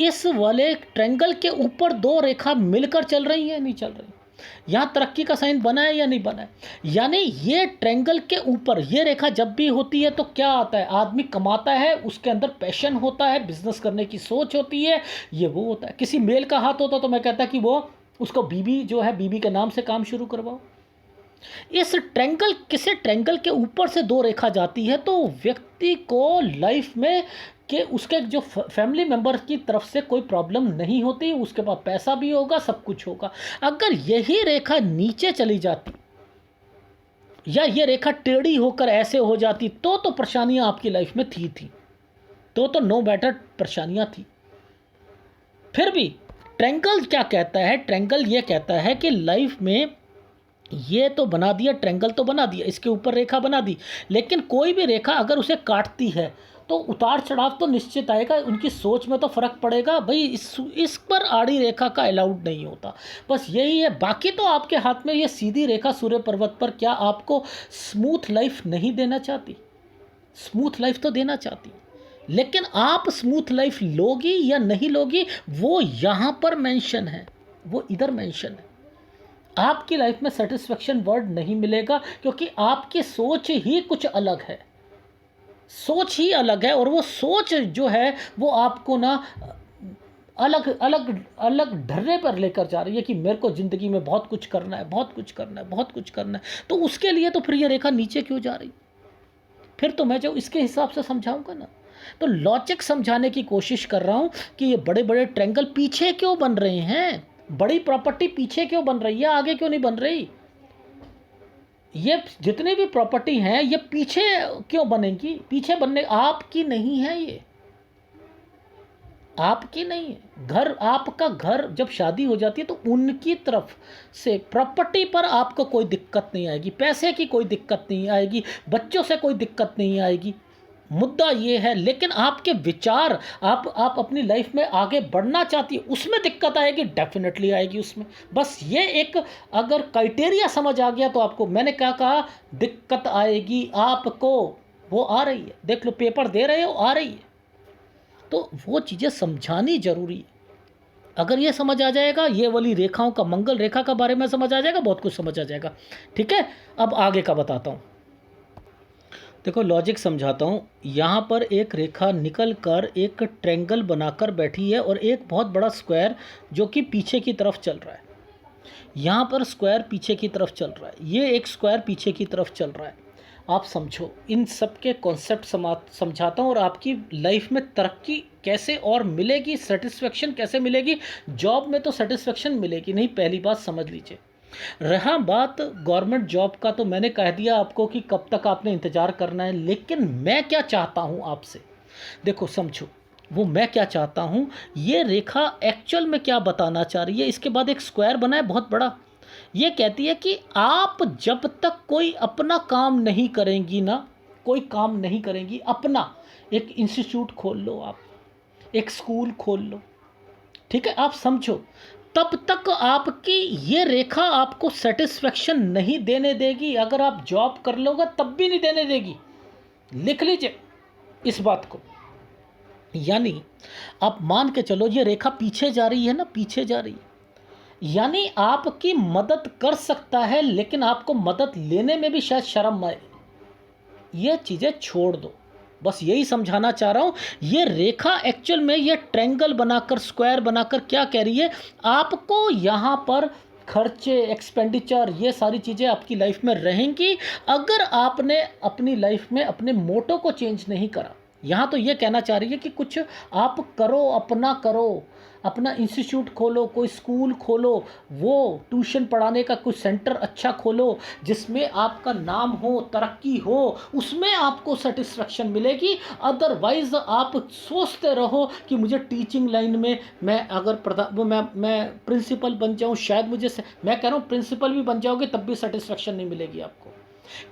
इस वाले ट्रायंगल के ऊपर दो रेखा मिलकर चल रही है नहीं चल रही? यहाँ तरक्की का साइन बना है या नहीं बना है? यानी ये ट्रायंगल के ऊपर ये रेखा जब भी होती है तो क्या आता है, आदमी कमाता है, उसके अंदर पैशन होता है, बिजनेस करने की सोच होती है, ये वो होता है। किसी मेल का हाथ होता तो मैं कहता कि वो उसको बीबी जो है, बीबी के नाम से काम शुरू करवाओ। इस ट्रायंगल, किसी ट्रायंगल के ऊपर से दो रेखा जाती है तो व्यक्ति को लाइफ में कि उसके जो फैमिली मेंबर की तरफ से कोई प्रॉब्लम नहीं होती, उसके पास पैसा भी होगा, सब कुछ होगा। अगर यही रेखा नीचे चली जाती या ये रेखा टेढ़ी होकर ऐसे हो जाती तो परेशानियां आपकी लाइफ में थी तो नो मैटर परेशानियां थी। फिर भी ट्रायंगल क्या कहता है? ट्रायंगल ये कहता है कि लाइफ में ये तो बना दिया, ट्रायंगल तो बना दिया, इसके ऊपर रेखा बना दी, लेकिन कोई भी रेखा अगर उसे काटती है तो उतार चढ़ाव तो निश्चित आएगा, उनकी सोच में तो फ़र्क पड़ेगा भाई। इस पर आड़ी रेखा का अलाउड नहीं होता, बस यही है। बाकी तो आपके हाथ में ये सीधी रेखा सूर्य पर्वत पर क्या आपको स्मूथ लाइफ नहीं देना चाहती? स्मूथ लाइफ तो देना चाहती, लेकिन आप स्मूथ लाइफ लोगी या नहीं लोगी वो यहाँ पर मेंशन है, वो इधर मेंशन है। आपकी लाइफ में सेटिस्फेक्शन वर्ड नहीं मिलेगा, क्योंकि आपकी सोच ही कुछ अलग है, सोच ही अलग है। और वो सोच जो है वो आपको ना अलग अलग अलग ढर्रे पर लेकर जा रही है कि मेरे को ज़िंदगी में बहुत कुछ करना है, बहुत कुछ करना है, बहुत कुछ करना है। तो उसके लिए तो फिर ये रेखा नीचे क्यों जा रही? फिर तो मैं जो इसके हिसाब से समझाऊंगा ना। तो लॉजिक समझाने की कोशिश कर रहा हूँ कि ये बड़े बड़े ट्रायंगल पीछे क्यों बन रहे हैं, बड़ी प्रॉपर्टी पीछे क्यों बन रही है, आगे क्यों नहीं बन रही? ये जितनी भी प्रॉपर्टी हैं ये पीछे क्यों बनेंगी? पीछे बनने आपकी नहीं है, ये आपकी नहीं है। घर, आपका घर जब शादी हो जाती है तो उनकी तरफ से प्रॉपर्टी पर आपको कोई दिक्कत नहीं आएगी, पैसे की कोई दिक्कत नहीं आएगी, बच्चों से कोई दिक्कत नहीं आएगी। मुद्दा ये है, लेकिन आपके विचार, आप अपनी लाइफ में आगे बढ़ना चाहती है, उसमें दिक्कत आएगी, डेफिनेटली आएगी उसमें। बस ये एक अगर क्राइटेरिया समझ आ गया तो आपको, मैंने क्या कहा, दिक्कत आएगी आपको, वो आ रही है। देख लो, पेपर दे रहे हो, आ रही है। तो वो चीज़ें समझानी जरूरी है। अगर ये समझ आ जाएगा, ये वाली रेखाओं का, मंगल रेखा का बारे में समझ आ जाएगा, बहुत कुछ समझ आ जाएगा। ठीक है, अब आगे का बताता हूँ। देखो, लॉजिक समझाता हूँ। यहाँ पर एक रेखा निकल कर एक ट्रायंगल बनाकर बैठी है और एक बहुत बड़ा स्क्वायर जो कि पीछे की तरफ चल रहा है। यहाँ पर स्क्वायर पीछे की तरफ चल रहा है, ये एक स्क्वायर पीछे की तरफ चल रहा है। आप समझो, इन सब के कॉन्सेप्ट समझाता हूँ, और आपकी लाइफ में तरक्की कैसे और मिलेगी, सेटिस्फेक्शन कैसे मिलेगी। जॉब में तो सेटिस्फेक्शन मिलेगी नहीं, पहली बात समझ लीजिए। रहा बात गवर्नमेंट जॉब का, तो मैंने कह दिया आपको कि कब तक आपने इंतज़ार करना है, लेकिन मैं क्या चाहता हूँ आपसे, देखो समझो, वो मैं क्या चाहता हूँ, ये रेखा एक्चुअल में क्या बताना चाह रही है। इसके बाद एक स्क्वायर बना है बहुत बड़ा, ये कहती है कि आप जब तक कोई अपना काम नहीं करेंगी ना, कोई काम नहीं करेंगी अपना, एक इंस्टीट्यूट खोल लो आप, एक स्कूल खोल लो, ठीक है, आप समझो, तब तक आपकी ये रेखा आपको सेटिस्फेक्शन नहीं देने देगी। अगर आप जॉब कर लोगे तब भी नहीं देने देगी, लिख लीजिए इस बात को। यानी आप मान के चलो, ये रेखा पीछे जा रही है ना, पीछे जा रही है, यानी आपकी मदद कर सकता है, लेकिन आपको मदद लेने में भी शायद शर्म आए। ये चीज़ें छोड़ दो, बस यही समझाना चाह रहा हूँ। ये रेखा एक्चुअल में ये ट्रायंगल बनाकर, स्क्वायर बनाकर क्या कह रही है, आपको यहाँ पर खर्चे, एक्सपेंडिचर, ये सारी चीज़ें आपकी लाइफ में रहेंगी अगर आपने अपनी लाइफ में अपने मोटो को चेंज नहीं करा। यहाँ तो ये कहना चाह रही है कि कुछ आप करो, अपना करो, अपना इंस्टीट्यूट खोलो, कोई स्कूल खोलो, वो ट्यूशन पढ़ाने का कोई सेंटर अच्छा खोलो जिसमें आपका नाम हो, तरक्की हो, उसमें आपको सेटिस्फेक्शन मिलेगी। अदरवाइज़ आप सोचते रहो कि मुझे टीचिंग लाइन में, मैं अगर मैं प्रिंसिपल बन जाऊँ, शायद मुझे मैं कह रहा हूँ प्रिंसिपल भी बन जाओगे तब भी सेटिस्फेक्शन नहीं मिलेगी आपको।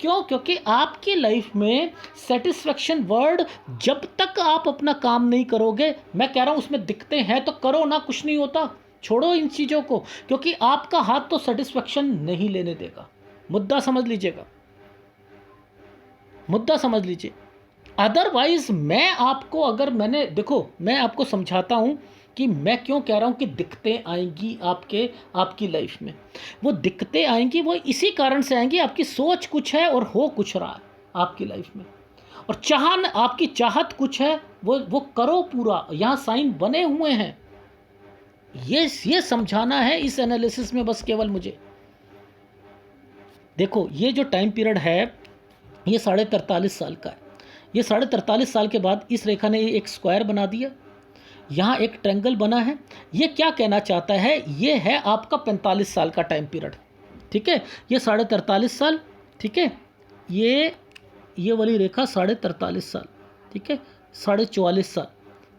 क्यों? क्योंकि आपकी लाइफ में सेटिस्फेक्शन वर्ड, जब तक आप अपना काम नहीं करोगे, मैं कह रहा हूं उसमें दिखते हैं तो करो ना, कुछ नहीं होता, छोड़ो इन चीज़ों को, क्योंकि आपका हाथ तो सेटिस्फेक्शन नहीं लेने देगा। मुद्दा समझ लीजिएगा, मुद्दा समझ लीजिए। अदरवाइज मैं आपको, अगर मैंने, देखो मैं आपको समझाता हूँ कि मैं क्यों कह रहा हूँ कि दिक्कतें आएंगी आपकी लाइफ में। वो दिक्कतें आएंगी, वो इसी कारण से आएंगी, आपकी सोच कुछ है और हो कुछ रहा है आपकी लाइफ में, और आपकी चाहत कुछ है, वो करो पूरा। यहाँ साइन बने हुए हैं, ये समझाना है इस एनालिसिस में बस केवल मुझे। देखो, ये जो टाइम पीरियड है ये 43.5 साल का है। ये 43.5 साल के बाद इस रेखा ने एक स्क्वायर बना दिया, यहाँ एक ट्रायंगल बना है। ये क्या कहना चाहता है, ये है आपका 45 साल का टाइम पीरियड, ठीक है। ये 43.5 साल, ठीक है, ये वाली रेखा 43.5 साल, ठीक है, 44.5 साल,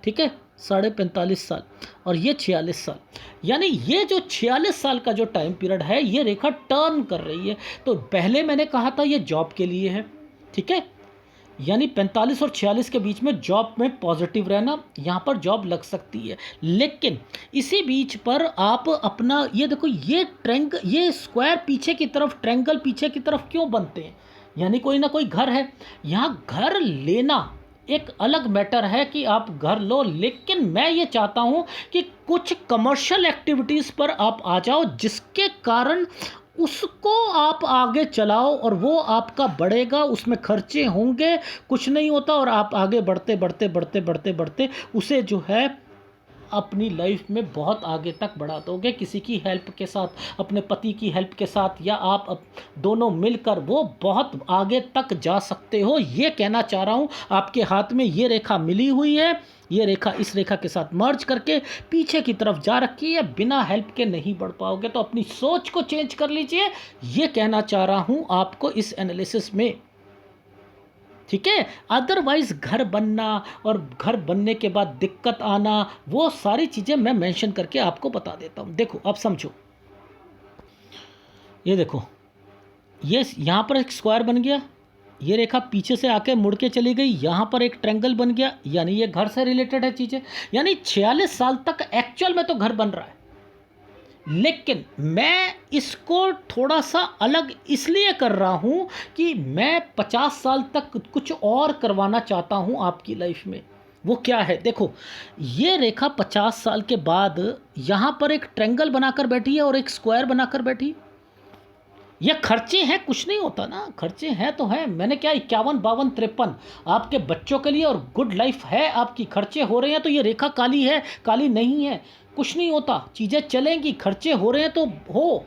ठीक है, 45.5 साल और ये 46 साल। यानी ये जो 46 साल का जो टाइम पीरियड है, ये रेखा टर्न कर रही है। तो पहले मैंने कहा था ये जॉब के लिए है, ठीक है, यानी 45 और 46 के बीच में जॉब में पॉजिटिव रहना, यहाँ पर जॉब लग सकती है। लेकिन इसी बीच पर आप अपना ये देखो, ये स्क्वायर पीछे की तरफ, ट्रायंगल पीछे की तरफ क्यों बनते हैं, यानी कोई ना कोई घर है। यहाँ घर लेना एक अलग मैटर है कि आप घर लो, लेकिन मैं ये चाहता हूँ कि कुछ कमर्शियल एक्टिविटीज़ पर आप आ जाओ, जिसके कारण उसको आप आगे चलाओ और वो आपका बढ़ेगा, उसमें खर्चे होंगे, कुछ नहीं होता, और आप आगे बढ़ते बढ़ते बढ़ते बढ़ते बढ़ते उसे जो है अपनी लाइफ में बहुत आगे तक बढ़ा दोगे, किसी की हेल्प के साथ, अपने पति की हेल्प के साथ, या आप दोनों मिलकर वो बहुत आगे तक जा सकते हो। ये कहना चाह रहा हूँ। आपके हाथ में ये रेखा मिली हुई है, ये रेखा इस रेखा के साथ मर्ज करके पीछे की तरफ जा रखी है, बिना हेल्प के नहीं बढ़ पाओगे, तो अपनी सोच को चेंज कर लीजिए। ये कहना चाह रहा हूँ आपको इस एनालिसिस में, ठीक है। अदरवाइज घर बनना और घर बनने के बाद दिक्कत आना, वो सारी चीज़ें मैं मेंशन करके आपको बता देता हूँ। देखो अब समझो, ये देखो, ये यहाँ पर एक स्क्वायर बन गया, ये रेखा पीछे से आके मुड़ के चली गई, यहाँ पर एक ट्रायंगल बन गया, यानी ये घर से रिलेटेड है चीज़ें। यानी 46 साल तक एक्चुअल में तो घर बन रहा है, लेकिन मैं इसको थोड़ा सा अलग इसलिए कर रहा हूँ कि मैं 50 साल तक कुछ और करवाना चाहता हूँ आपकी लाइफ में। वो क्या है, देखो, ये रेखा 50 साल के बाद यहाँ पर एक ट्रायंगल बनाकर बैठी है और एक स्क्वायर बनाकर बैठी। ये खर्चे हैं, कुछ नहीं होता ना, खर्चे हैं तो हैं। मैंने क्या 51, 52, 53 आपके बच्चों के लिए और गुड लाइफ है आपकी, खर्चे हो रहे हैं तो ये रेखा काली है, काली नहीं है, कुछ नहीं होता, चीज़ें चलेंगी। खर्चे हो रहे हैं तो हो,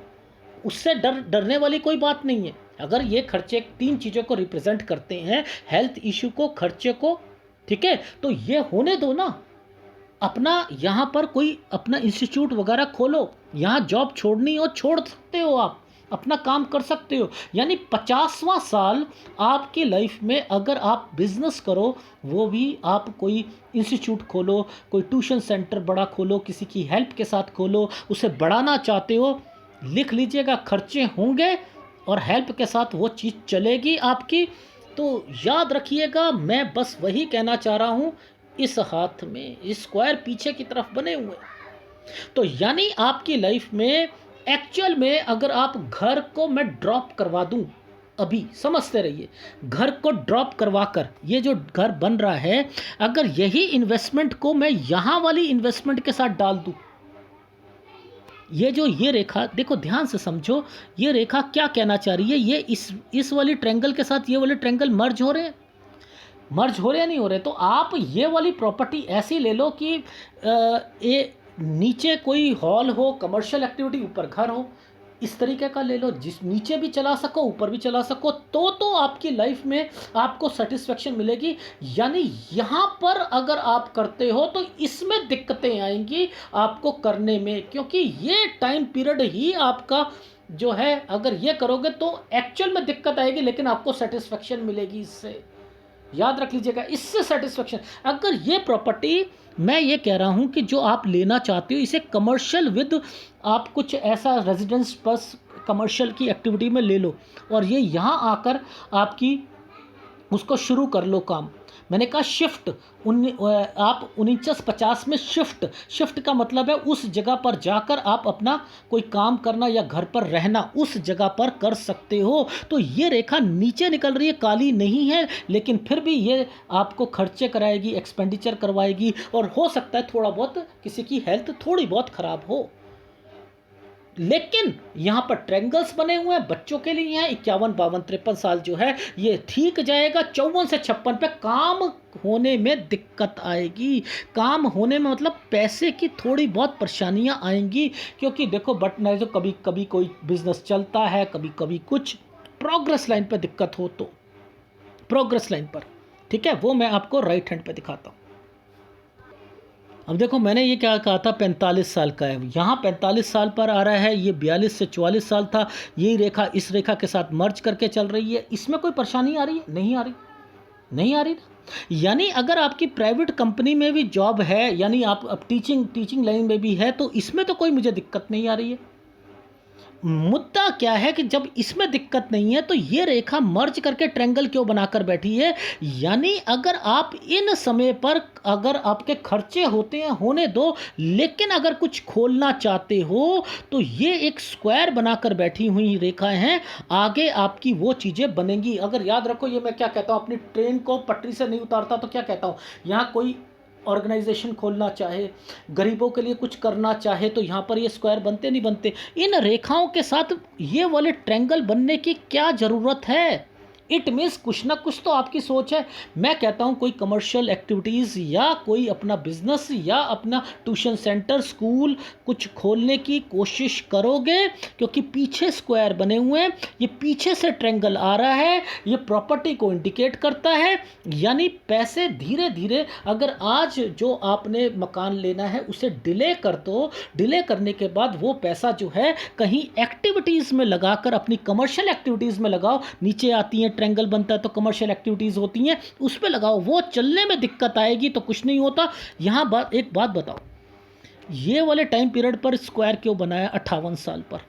उससे डरने वाली कोई बात नहीं है। अगर ये खर्चे 3 चीज़ों को रिप्रेजेंट करते हैं, हेल्थ इशू को, खर्चे को, ठीक है, तो ये होने दो ना। अपना यहाँ पर कोई अपना इंस्टीट्यूट वगैरह खोलो, यहाँ जॉब छोड़नी हो छोड़ सकते हो, आप अपना काम कर सकते हो। यानी 50वां साल आपकी लाइफ में अगर आप बिजनेस करो, वो भी आप कोई इंस्टीट्यूट खोलो, कोई ट्यूशन सेंटर बड़ा खोलो, किसी की हेल्प के साथ खोलो, उसे बढ़ाना चाहते हो, लिख लीजिएगा। खर्चे होंगे और हेल्प के साथ वो चीज़ चलेगी आपकी। तो याद रखिएगा, मैं बस वही कहना चाह रहा हूँ। इस हाथ में स्क्वायर पीछे की तरफ बने हुए, तो यानी आपकी लाइफ में एक्चुअल में अगर आप घर को मैं ड्रॉप करवा दूं, अभी समझते रहिए, घर को ड्रॉप करवा कर ये जो घर बन रहा है, अगर यही इन्वेस्टमेंट को मैं यहाँ वाली इन्वेस्टमेंट के साथ डाल दूं, ये रेखा देखो, ध्यान से समझो, ये रेखा क्या कहना चाह रही है। ये इस वाली ट्रायंगल के साथ ये वाले ट्रायंगल मर्ज हो रहे हैं, मर्ज हो रहे हैं, नहीं हो रहे। तो आप ये वाली प्रॉपर्टी ऐसी ले लो कि ये नीचे कोई हॉल हो, कमर्शियल एक्टिविटी, ऊपर घर हो, इस तरीके का ले लो, जिस नीचे भी चला सको ऊपर भी चला सको, तो आपकी लाइफ में आपको सेटिस्फेक्शन मिलेगी। यानी यहाँ पर अगर आप करते हो तो इसमें दिक्कतें आएंगी आपको करने में, क्योंकि ये टाइम पीरियड ही आपका जो है, अगर ये करोगे तो एक्चुअल में दिक्कत आएगी, लेकिन आपको सेटिस्फेक्शन मिलेगी इससे। याद रख लीजिएगा, इससे सेटिस्फेक्शन। अगर ये प्रॉपर्टी, मैं ये कह रहा हूँ कि जो आप लेना चाहते हो, इसे कमर्शियल विद आप कुछ ऐसा रेजिडेंस प्लस कमर्शियल की एक्टिविटी में ले लो, और ये यहाँ आकर आपकी उसको शुरू कर लो काम। मैंने कहा शिफ्ट, आप 4950 में शिफ्ट का मतलब है उस जगह पर जाकर आप अपना कोई काम करना या घर पर रहना, उस जगह पर कर सकते हो। तो ये रेखा नीचे निकल रही है, काली नहीं है, लेकिन फिर भी ये आपको खर्चे कराएगी, एक्सपेंडिचर करवाएगी, और हो सकता है थोड़ा बहुत किसी की हेल्थ थोड़ी बहुत ख़राब हो। लेकिन यहाँ पर ट्रायंगल्स बने हुए हैं, बच्चों के लिए हैं। 51, 52, 53 साल जो है ये ठीक जाएगा। 54 से 56 पे काम होने में दिक्कत आएगी, काम होने में मतलब पैसे की थोड़ी बहुत परेशानियाँ आएंगी, क्योंकि देखो बट नहीं तो कभी कभी कोई बिजनेस चलता है, कभी कभी कुछ प्रोग्रेस लाइन पर दिक्कत हो, तो प्रोग्रेस लाइन पर, ठीक है, वो मैं आपको राइट हैंड पर दिखाता हूँ। अब देखो, मैंने ये क्या कहा था, 45 साल का है, यहाँ 45 साल पर आ रहा है, ये 42 से 44 साल था। यही रेखा इस रेखा के साथ मर्ज करके चल रही है। इसमें कोई परेशानी आ रही है? नहीं आ रही, नहीं आ रही ना। यानी अगर आपकी प्राइवेट कंपनी में भी जॉब है, यानी आप अब टीचिंग लाइन में भी है, तो इसमें तो कोई मुझे दिक्कत नहीं आ रही है। मुद्दा क्या है कि जब इसमें दिक्कत नहीं है तो ये रेखा मर्ज करके ट्रायंगल क्यों बनाकर बैठी है। यानी अगर आप इन समय पर अगर आपके खर्चे होते हैं होने दो, लेकिन अगर कुछ खोलना चाहते हो तो ये एक स्क्वायर बनाकर बैठी हुई रेखाएं हैं, आगे आपकी वो चीज़ें बनेंगी। अगर याद रखो, ये मैं क्या कहता हूँ, अपनी ट्रेन को पटरी से नहीं उतारता तो क्या कहता हूँ, यहाँ कोई ऑर्गेनाइजेशन खोलना चाहे, गरीबों के लिए कुछ करना चाहे, तो यहाँ पर ये स्क्वायर बनते नहीं बनते। इन रेखाओं के साथ ये वाले ट्रायंगल बनने की क्या ज़रूरत है। इट मीन्स कुछ ना कुछ तो आपकी सोच है। मैं कहता हूँ कोई कमर्शियल एक्टिविटीज़ या कोई अपना बिजनेस या अपना ट्यूशन सेंटर, स्कूल कुछ खोलने की कोशिश करोगे, क्योंकि पीछे स्क्वायर बने हुए हैं, ये पीछे से ट्रायंगल आ रहा है, ये प्रॉपर्टी को इंडिकेट करता है। यानी पैसे धीरे धीरे, अगर आज जो आपने मकान लेना है उसे डिले कर दो, डिले करने के बाद वो पैसा जो है कहीं एक्टिविटीज़ में लगाकर, अपनी कमर्शियल एक्टिविटीज़ में लगाओ। नीचे आती हैं, ट्रायंगल बनता है तो कमर्शियल एक्टिविटीज़ होती हैं, उस पर लगाओ। वो चलने में दिक्कत आएगी तो कुछ नहीं होता। यहाँ एक बात बताओ, ये वाले टाइम पीरियड पर स्क्वायर क्यों बनाया 58 साल पर,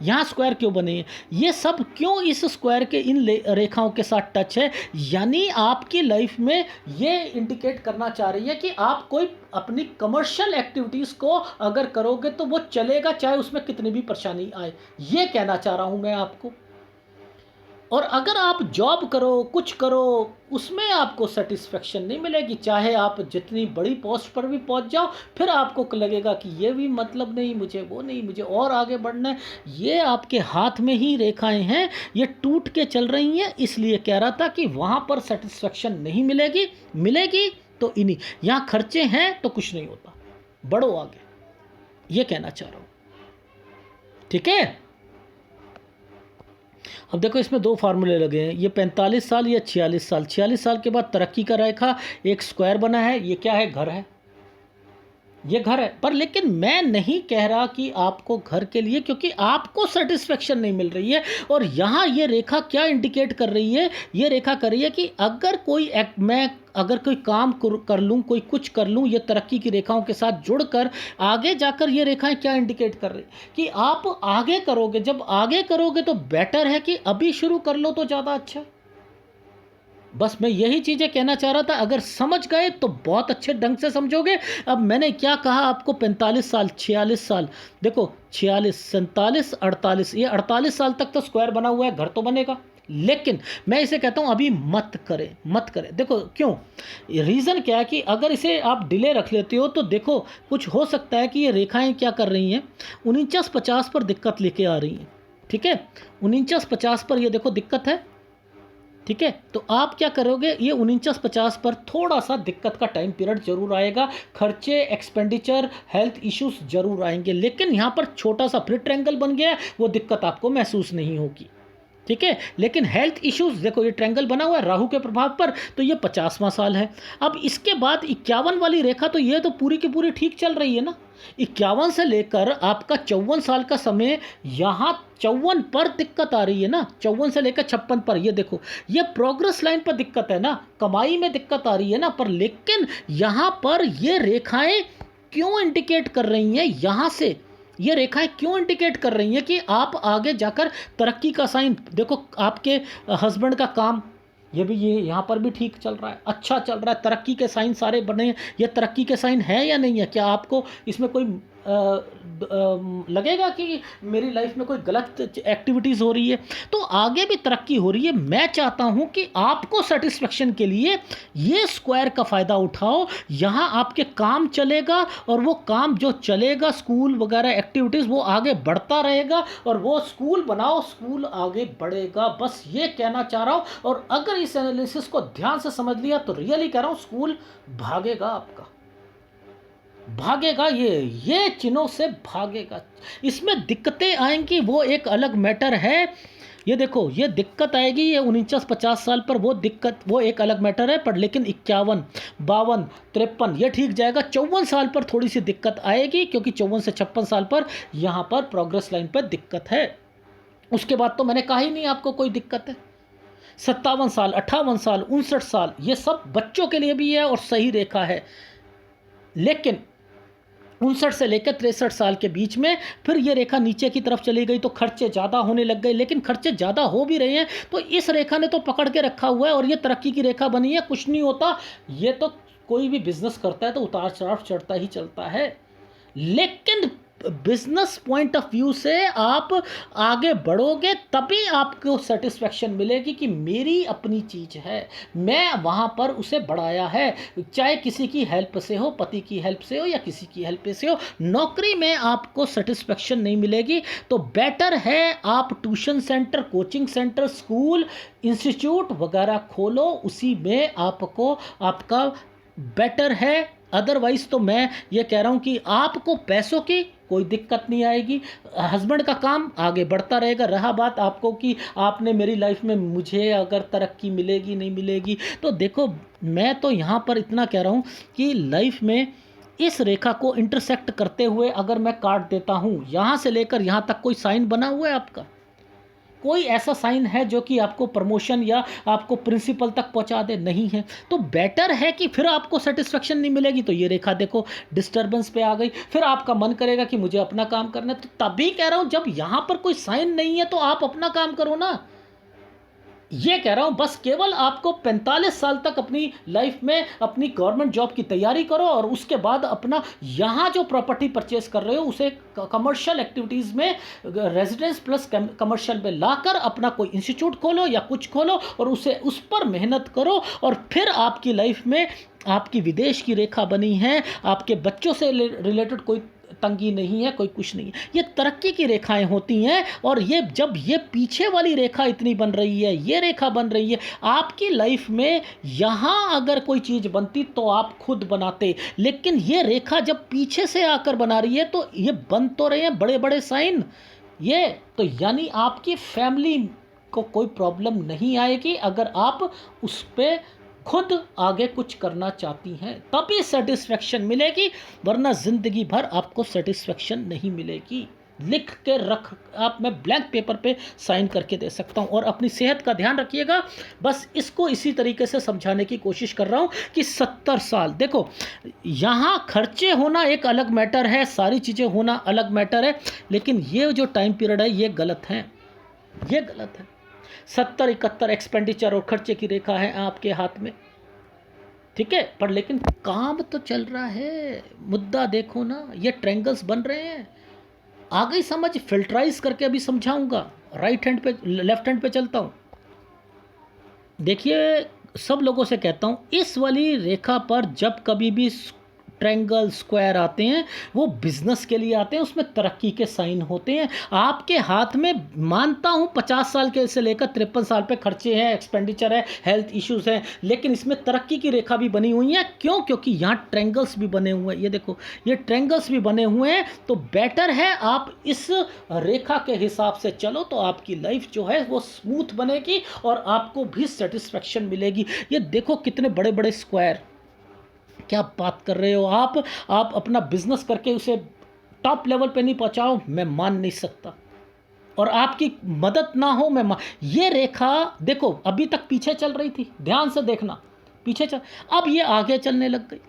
यहाँ स्क्वायर क्यों बने हैं, ये सब क्यों इस स्क्वायर के इन रेखाओं के साथ टच है। यानी आपकी लाइफ में ये इंडिकेट करना चाह रही है कि आप कोई अपनी कमर्शियल एक्टिविटीज़ को अगर करोगे तो वो चलेगा, चाहे उसमें कितनी भी परेशानी आए। ये कहना चाह रहा हूँ मैं आपको। और अगर आप जॉब करो, कुछ करो, उसमें आपको सेटिस्फेक्शन नहीं मिलेगी, चाहे आप जितनी बड़ी पोस्ट पर भी पहुंच जाओ, फिर आपको लगेगा कि ये भी मतलब नहीं, मुझे वो नहीं, मुझे और आगे बढ़ना है। ये आपके हाथ में ही रेखाएं हैं, ये टूट के चल रही हैं। इसलिए कह रहा था कि वहाँ पर सेटिस्फेक्शन नहीं मिलेगी, मिलेगी तो इन्हीं, यहाँ खर्चे हैं तो कुछ नहीं होता, बढ़ो आगे, ये कहना चाह रहा हूँ। ठीक है, अब देखो इसमें दो फार्मूले लगे हैं, ये 45 साल या 46 साल। 46 साल के बाद तरक्की का रेखा, एक स्क्वायर बना है, ये क्या है, घर है, ये घर है। पर लेकिन मैं नहीं कह रहा कि आपको घर के लिए, क्योंकि आपको सेटिस्फेक्शन नहीं मिल रही है। और यहाँ ये रेखा क्या इंडिकेट कर रही है, ये रेखा कर रही है कि अगर कोई मैं अगर कोई काम कर लूँ, कोई कुछ कर लूँ, ये तरक्की की रेखाओं के साथ जुड़कर आगे जाकर ये रेखाएं क्या इंडिकेट कर रही कि आप आगे करोगे। जब आगे करोगे तो बेटर है कि अभी शुरू कर लो तो ज़्यादा अच्छा। बस मैं यही चीज़ें कहना चाह रहा था। अगर समझ गए तो बहुत अच्छे ढंग से समझोगे। अब मैंने क्या कहा आपको, 45 साल, 46 साल, देखो 46, 47, 48, ये 48 साल तक तो स्क्वायर बना हुआ है, घर तो बनेगा। लेकिन मैं इसे कहता हूं अभी मत करें, मत करें। देखो क्यों, रीज़न क्या है कि अगर इसे आप डिले रख लेते हो तो देखो कुछ हो सकता है कि ये रेखाएं क्या कर रही हैं, 49-50 पर दिक्कत लेके आ रही हैं। ठीक है, 49-50 पर ये देखो दिक्कत है। ठीक है, तो आप क्या करोगे, ये 49-50 पर थोड़ा सा दिक्कत का टाइम पीरियड जरूर आएगा, खर्चे, एक्सपेंडिचर, हेल्थ इश्यूज जरूर आएंगे। लेकिन यहाँ पर छोटा सा फिर ट्रायंगल बन गया, वो दिक्कत आपको महसूस नहीं होगी। ठीक है, लेकिन हेल्थ इश्यूज देखो, ये ट्रायंगल बना हुआ है राहु के प्रभाव पर, तो ये 50वां साल है। अब इसके बाद 51 वाली रेखा, तो ये तो पूरी की पूरी ठीक चल रही है ना। 51 से लेकर आपका 54 साल का समय, यहाँ 54 पर दिक्कत आ रही है ना, 54 से लेकर 56 पर। ये देखो, ये प्रोग्रेस लाइन पर दिक्कत है ना, कमाई में दिक्कत आ रही है ना। पर लेकिन यहाँ पर ये रेखाएं क्यों इंडिकेट कर रही हैं, यहाँ से ये रेखाएं क्यों इंडिकेट कर रही हैं कि आप आगे जाकर तरक्की का साइन। देखो आपके हस्बैंड का काम, ये भी, ये यहाँ पर भी ठीक चल रहा है, अच्छा चल रहा है, तरक्की के साइन सारे बने हैं। ये तरक्की के साइन है या नहीं है? क्या आपको इसमें कोई लगेगा कि मेरी लाइफ में कोई गलत एक्टिविटीज़ हो रही है? तो आगे भी तरक्की हो रही है। मैं चाहता हूँ कि आपको सेटिस्फेक्शन के लिए ये स्क्वायर का फ़ायदा उठाओ। यहाँ आपके काम चलेगा, और वो काम जो चलेगा, स्कूल वगैरह एक्टिविटीज़, वो आगे बढ़ता रहेगा। और वो स्कूल बनाओ, स्कूल आगे बढ़ेगा। बस ये कहना चाह रहा हूँ। और अगर इस एनालिसिस को ध्यान से समझ लिया तो रियली कह रहा हूँ, स्कूल भागेगा आपका, भागेगा। ये चिन्हों से भागेगा। इसमें दिक्कतें आएंगी, वो एक अलग मैटर है। ये देखो, ये दिक्कत आएगी, ये 49-50 साल पर, वो दिक्कत, वो एक अलग मैटर है। पर लेकिन 51, 52, 53 ये ठीक जाएगा। 54 साल पर थोड़ी सी दिक्कत आएगी, क्योंकि 54 से 56 साल पर यहाँ पर प्रोग्रेस लाइन पर दिक्कत है। उसके बाद तो मैंने कहा ही नहीं आपको कोई दिक्कत है। 57 साल, 58 साल, 59 साल, ये सब बच्चों के लिए भी है और सही रेखा है। लेकिन 59 से लेकर 63 साल के बीच में फिर ये रेखा नीचे की तरफ चली गई तो खर्चे ज़्यादा होने लग गए। लेकिन खर्चे ज़्यादा हो भी रहे हैं तो इस रेखा ने तो पकड़ के रखा हुआ है और ये तरक्की की रेखा बनी है, कुछ नहीं होता। ये तो कोई भी बिजनेस करता है तो उतार चढ़ाव चढ़ता ही चलता है। लेकिन बिजनेस पॉइंट ऑफ व्यू से आप आगे बढ़ोगे तभी आपको सेटिस्फैक्शन मिलेगी कि मेरी अपनी चीज़ है, मैं वहाँ पर उसे बढ़ाया है, चाहे किसी की हेल्प से हो, पति की हेल्प से हो या किसी की हेल्प से हो। नौकरी में आपको सेटिस्फैक्शन नहीं मिलेगी तो बेटर है आप tuition centre, coaching centre, school, institute वगैरह खोलो, उसी में आपको आपका बेटर है। अदरवाइज़ तो मैं ये कह रहा हूँ कि आपको पैसों की कोई दिक्कत नहीं आएगी, हस्बैंड का काम आगे बढ़ता रहेगा। रहा बात आपको कि आपने मेरी लाइफ में मुझे अगर तरक्की मिलेगी नहीं मिलेगी, तो देखो मैं तो यहाँ पर इतना कह रहा हूँ कि लाइफ में इस रेखा को इंटरसेक्ट करते हुए अगर मैं काट देता हूँ, यहाँ से लेकर यहाँ तक कोई साइन बना हुआ है आपका? कोई ऐसा साइन है जो कि आपको प्रमोशन या आपको प्रिंसिपल तक पहुंचा दे? नहीं है। तो बेटर है कि फिर आपको सेटिस्फेक्शन नहीं मिलेगी तो ये रेखा देखो डिस्टर्बेंस पे आ गई, फिर आपका मन करेगा कि मुझे अपना काम करना है। तो तभी कह रहा हूं जब यहां पर कोई साइन नहीं है तो आप अपना काम करो ना। ये कह रहा हूं बस केवल आपको 45 साल तक अपनी लाइफ में अपनी गवर्नमेंट जॉब की तैयारी करो और उसके बाद अपना यहाँ जो प्रॉपर्टी परचेस कर रहे हो उसे कमर्शियल एक्टिविटीज़ में, रेजिडेंस प्लस कमर्शियल में लाकर अपना कोई इंस्टीट्यूट खोलो या कुछ खोलो और उसे उस पर मेहनत करो और फिर आपकी लाइफ में आपकी विदेश की रेखा बनी है, आपके बच्चों से रिलेटेड कोई तंगी नहीं है, कोई कुछ नहीं है। ये तरक्की की रेखाएं होती हैं और ये जब ये पीछे वाली रेखा इतनी बन रही है, ये रेखा बन रही है आपकी लाइफ में, यहाँ अगर कोई चीज़ बनती तो आप खुद बनाते। लेकिन ये रेखा जब पीछे से आकर बना रही है तो ये बन तो रहे हैं बड़े बड़े साइन। ये तो यानी आपकी फैमिली को कोई प्रॉब्लम नहीं आएगी अगर आप उस पर खुद आगे कुछ करना चाहती हैं, तभी सेटिस्फेक्शन मिलेगी, वरना ज़िंदगी भर आपको सेटिस्फेक्शन नहीं मिलेगी। लिख के रख, आप मैं ब्लैंक पेपर पे साइन करके दे सकता हूँ। और अपनी सेहत का ध्यान रखिएगा, बस इसको इसी तरीके से समझाने की कोशिश कर रहा हूँ कि 70 साल देखो, यहाँ खर्चे होना एक अलग मैटर है, सारी चीज़ें होना अलग मैटर है, लेकिन ये जो टाइम पीरियड है ये गलत है, ये गलत है। 70-71 एक्सपेंडिचर और खर्चे की रेखा है आपके हाथ में, ठीक है, पर लेकिन काम तो चल रहा है। मुद्दा देखो ना, ये ट्रायंगल्स बन रहे हैं। आ गई समझ? फिल्टराइज करके अभी समझाऊंगा। राइट हैंड पे, लेफ्ट हैंड पे चलता हूँ। देखिए, सब लोगों से कहता हूँ इस वाली रेखा पर जब कभी भी ट्रायंगल, स्क्वायर आते हैं वो बिजनेस के लिए आते हैं, उसमें तरक्की के साइन होते हैं। आपके हाथ में मानता हूँ 50 साल के से लेकर 53 साल पे खर्चे हैं, एक्सपेंडिचर है, हेल्थ इश्यूज हैं, लेकिन इसमें तरक्की की रेखा भी बनी हुई है। क्यों? क्योंकि यहाँ ट्रायंगल्स भी बने हुए हैं। ये देखो, ये ट्रायंगल्स भी बने हुए हैं। तो बेटर है आप इस रेखा के हिसाब से चलो तो आपकी लाइफ जो है वो स्मूथ बनेगी और आपको भी सेटिस्फेक्शन मिलेगी। ये देखो कितने बड़े बड़े स्क्वायर, क्या बात कर रहे हो आप अपना बिजनेस करके उसे टॉप लेवल पे नहीं पहुंचाओ, मैं मान नहीं सकता। और आपकी मदद ना हो, ये रेखा देखो अभी तक पीछे चल रही थी, ध्यान से देखना, पीछे चल, अब ये आगे चलने लग गई।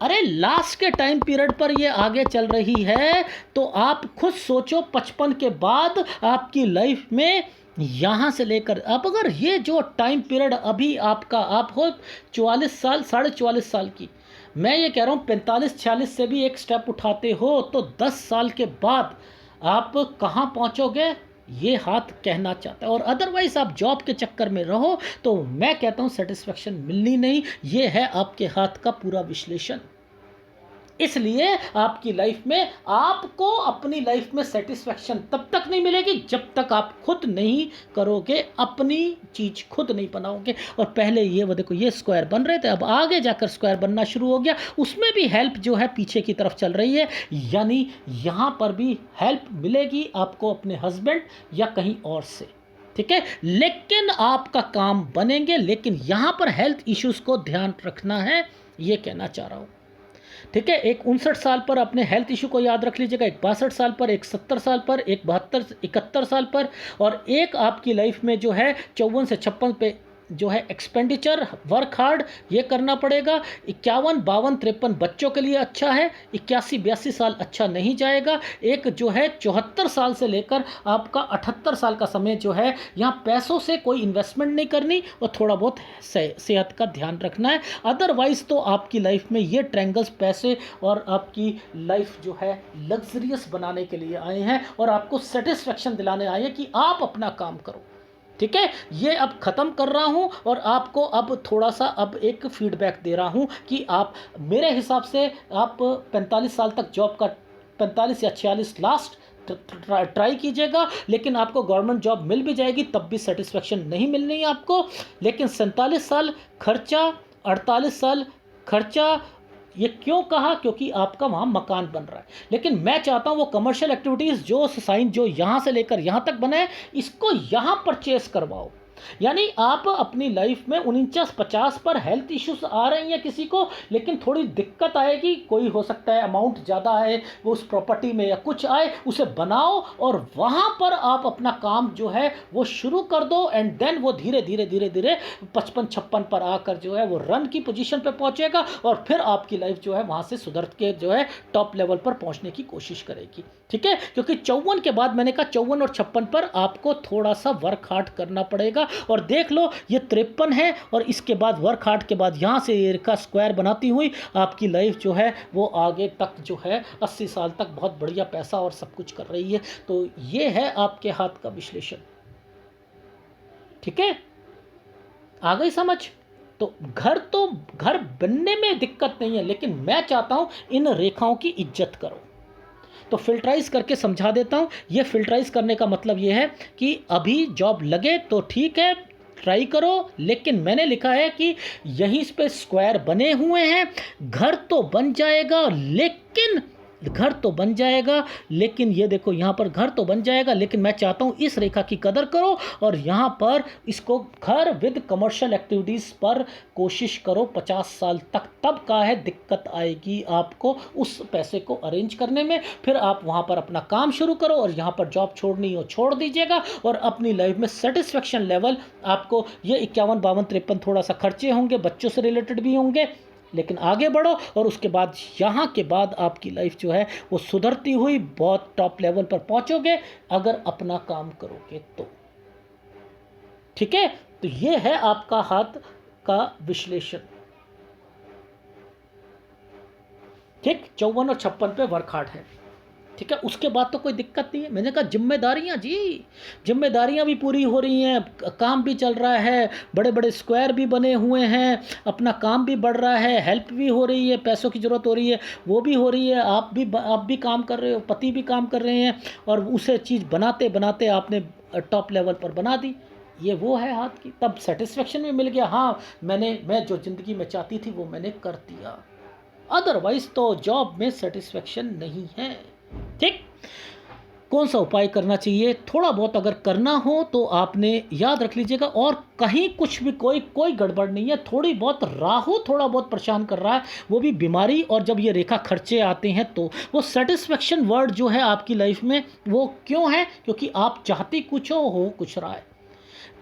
अरे लास्ट के टाइम पीरियड पर ये आगे चल रही है तो आप खुद सोचो 55 के बाद आपकी लाइफ में यहाँ से लेकर अब अगर ये जो टाइम पीरियड अभी आपका, आप हो 44 साल, 44.5 साल की, मैं ये कह रहा हूँ 45-46 से भी एक स्टेप उठाते हो तो 10 साल के बाद आप कहाँ पहुँचोगे ये हाथ कहना चाहता है। और अदरवाइज आप जॉब के चक्कर में रहो तो मैं कहता हूँ सेटिस्फेक्शन मिलनी नहीं। ये है आपके हाथ का पूरा विश्लेषण। इसलिए आपकी लाइफ में आपको अपनी लाइफ में सेटिस्फेक्शन तब तक नहीं मिलेगी जब तक आप खुद नहीं करोगे, अपनी चीज़ खुद नहीं बनाओगे। और पहले ये वो देखो, ये स्क्वायर बन रहे थे, अब आगे जाकर स्क्वायर बनना शुरू हो गया, उसमें भी हेल्प जो है पीछे की तरफ चल रही है, यानी यहाँ पर भी हेल्प मिलेगी आपको अपने हस्बैंड या कहीं और से, ठीक है। लेकिन आपका काम बनेंगे, लेकिन यहाँ पर हेल्थ इश्यूज़ को ध्यान रखना है, ये कहना चाह रहा हूँ। ठीक है, एक 59 साल पर अपने हेल्थ इशू को याद रख लीजिएगा, एक 62 साल पर, एक 70 साल पर, एक 72 71 साल पर, और एक आपकी लाइफ में जो है 54 से 56 पे जो है एक्सपेंडिचर, वर्क हार्ड ये करना पड़ेगा। 51 52 53 बच्चों के लिए अच्छा है, 81 82 साल अच्छा नहीं जाएगा। एक जो है 74 साल से लेकर आपका 78 साल का समय जो है, यहाँ पैसों से कोई इन्वेस्टमेंट नहीं करनी और थोड़ा बहुत सेहत का ध्यान रखना है। अदरवाइज़ तो आपकी लाइफ में ये ट्रायंगल्स पैसे और आपकी लाइफ जो है लग्जरियस बनाने के लिए आए हैं और आपको सेटिस्फेक्शन दिलाने आए हैं कि आप अपना काम करो। ठीक है, ये अब ख़त्म कर रहा हूँ और आपको अब थोड़ा सा अब एक फीडबैक दे रहा हूँ कि आप मेरे हिसाब से आप 45 साल तक जॉब का 45 या 46 लास्ट ट्राई कीजिएगा, लेकिन आपको गवर्नमेंट जॉब मिल भी जाएगी तब भी सेटिस्फेक्शन नहीं मिलनी है आपको। लेकिन 47 साल खर्चा, 48 साल खर्चा, ये क्यों कहा? क्योंकि आपका वहाँ मकान बन रहा है। लेकिन मैं चाहता हूँ वो कमर्शियल एक्टिविटीज़ जो साइन जो यहाँ से लेकर यहाँ तक बने, इसको यहाँ परचेस करवाओ। यानी आप अपनी लाइफ में 49-50 पर हेल्थ इश्यूज आ रही हैं किसी को, लेकिन थोड़ी दिक्कत आएगी, कोई हो सकता है अमाउंट ज़्यादा है वो उस प्रॉपर्टी में या कुछ आए, उसे बनाओ और वहाँ पर आप अपना काम जो है वो शुरू कर दो। एंड देन वो धीरे धीरे धीरे धीरे 55-56 पर आकर जो है वो रन की पोजीशन पर पहुँचेगा और फिर आपकी लाइफ जो है वहाँ से सुधर के जो है टॉप लेवल पर पहुँचने की कोशिश करेगी। ठीक है, क्योंकि 54 के बाद मैंने कहा 54 और 56 पर आपको थोड़ा सा वर्क हार्ड करना पड़ेगा। और देख लो ये 53 है और इसके बाद वर्क हार्ड के बाद यहाँ से ये रेखा स्क्वायर बनाती हुई आपकी लाइफ जो है वो आगे तक जो है 80 साल तक बहुत बढ़िया पैसा और सब कुछ कर रही है। तो ये है आपके हाथ का विश्लेषण। ठीक है, आ गई समझ? तो घर बनने में दिक्कत नहीं है, लेकिन मैं चाहता हूं इन रेखाओं की इज्जत करो। तो फिल्टराइज करके समझा देता हूँ। ये फिल्टराइज करने का मतलब ये है कि अभी जॉब लगे तो ठीक है, ट्राई करो, लेकिन मैंने लिखा है कि यहीं पे स्क्वायर बने हुए हैं, घर तो बन जाएगा लेकिन घर तो बन जाएगा, लेकिन ये देखो यहाँ पर घर तो बन जाएगा, लेकिन मैं चाहता हूँ इस रेखा की कदर करो और यहाँ पर इसको घर विद कमर्शियल एक्टिविटीज़ पर कोशिश करो 50 साल तक। तब का है दिक्कत आएगी आपको उस पैसे को अरेंज करने में। फिर आप वहाँ पर अपना काम शुरू करो और यहाँ पर जॉब छोड़नी हो छोड़ दीजिएगा और अपनी लाइफ में सेटिस्फेक्शन लेवल आपको ये 51 52 53 थोड़ा सा खर्चे होंगे, बच्चों से रिलेटेड भी होंगे, लेकिन आगे बढ़ो और उसके बाद यहाँ के बाद आपकी लाइफ जो है वो सुधरती हुई बहुत टॉप लेवल पर पहुँचोगे अगर अपना काम करोगे तो। ठीक है, तो ये है आपका हाथ का विश्लेषण। ठीक, 54 और 56 पे वर्क हार्ड है। ठीक है, उसके बाद तो कोई दिक्कत नहीं है। मैंने कहा जिम्मेदारियां जी, जिम्मेदारियां भी पूरी हो रही हैं, काम भी चल रहा है, बड़े बड़े स्क्वायर भी बने हुए हैं, अपना काम भी बढ़ रहा है, हेल्प भी हो रही है, पैसों की ज़रूरत हो रही है वो भी हो रही है, आप भी काम कर रहे हो, पति भी काम कर रहे हैं और उसे चीज़ बनाते बनाते आपने टॉप लेवल पर बना दी। ये वो है हाथ की, तब सेटिस्फेक्शन भी मिल गया। हाँ, मैं जो ज़िंदगी में चाहती थी वो मैंने कर दिया। अदरवाइज़ तो जॉब में सेटिस्फेक्शन नहीं है। ठीक, कौन सा उपाय करना चाहिए? थोड़ा बहुत अगर करना हो तो आपने याद रख लीजिएगा, और कहीं कुछ भी कोई गड़बड़ नहीं है। थोड़ी बहुत राहु थोड़ा बहुत परेशान कर रहा है, वो भी बीमारी, और जब ये रेखा खर्चे आते हैं तो वो सेटिस्फेक्शन वर्ड जो है आपकी लाइफ में वो क्यों है? क्योंकि आप चाहती कुछ हो कुछ रहा है।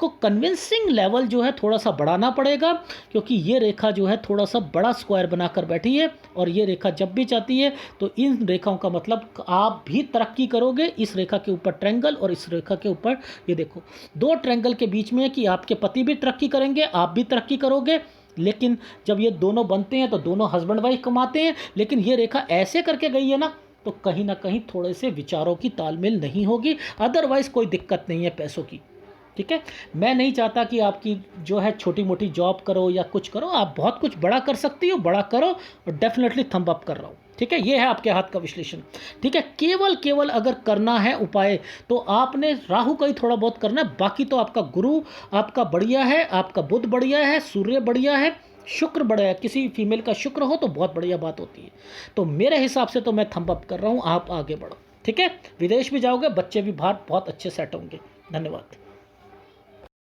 को कन्विंसिंग लेवल जो है थोड़ा सा बढ़ाना पड़ेगा, क्योंकि ये रेखा जो है थोड़ा सा बड़ा स्क्वायर बनाकर बैठी है और ये रेखा जब भी चाहती है तो इन रेखाओं का मतलब आप भी तरक्की करोगे। इस रेखा के ऊपर ट्रायंगल और इस रेखा के ऊपर ये देखो दो ट्रायंगल के बीच में है कि आपके पति भी तरक्की करेंगे, आप भी तरक्की करोगे। लेकिन जब ये दोनों बनते हैं तो दोनों हस्बैंड वाइफ कमाते हैं, लेकिन ये रेखा ऐसे करके गई है ना, तो कहीं ना कहीं थोड़े से विचारों की तालमेल नहीं होगी। अदरवाइज़ कोई दिक्कत नहीं है पैसों की। ठीक है, मैं नहीं चाहता कि आपकी जो है छोटी मोटी जॉब करो या कुछ करो, आप बहुत कुछ बड़ा कर सकती हो, बड़ा करो, और डेफिनेटली थंब अप कर रहा हूँ। ठीक है, ये है आपके हाथ का विश्लेषण। ठीक है, केवल अगर करना है उपाय तो आपने राहु का ही थोड़ा बहुत करना है, बाकी तो आपका गुरु आपका बढ़िया है, आपका बुध बढ़िया है, सूर्य बढ़िया है, शुक्र बढ़िया है। किसी फीमेल का शुक्र हो तो बहुत बढ़िया बात होती है। तो मेरे हिसाब से तो मैं थंब अप कर रहा हूँ, आप आगे बढ़ो। ठीक है, विदेश भी जाओगे, बच्चे भी बाहर बहुत अच्छे सेट होंगे। धन्यवाद।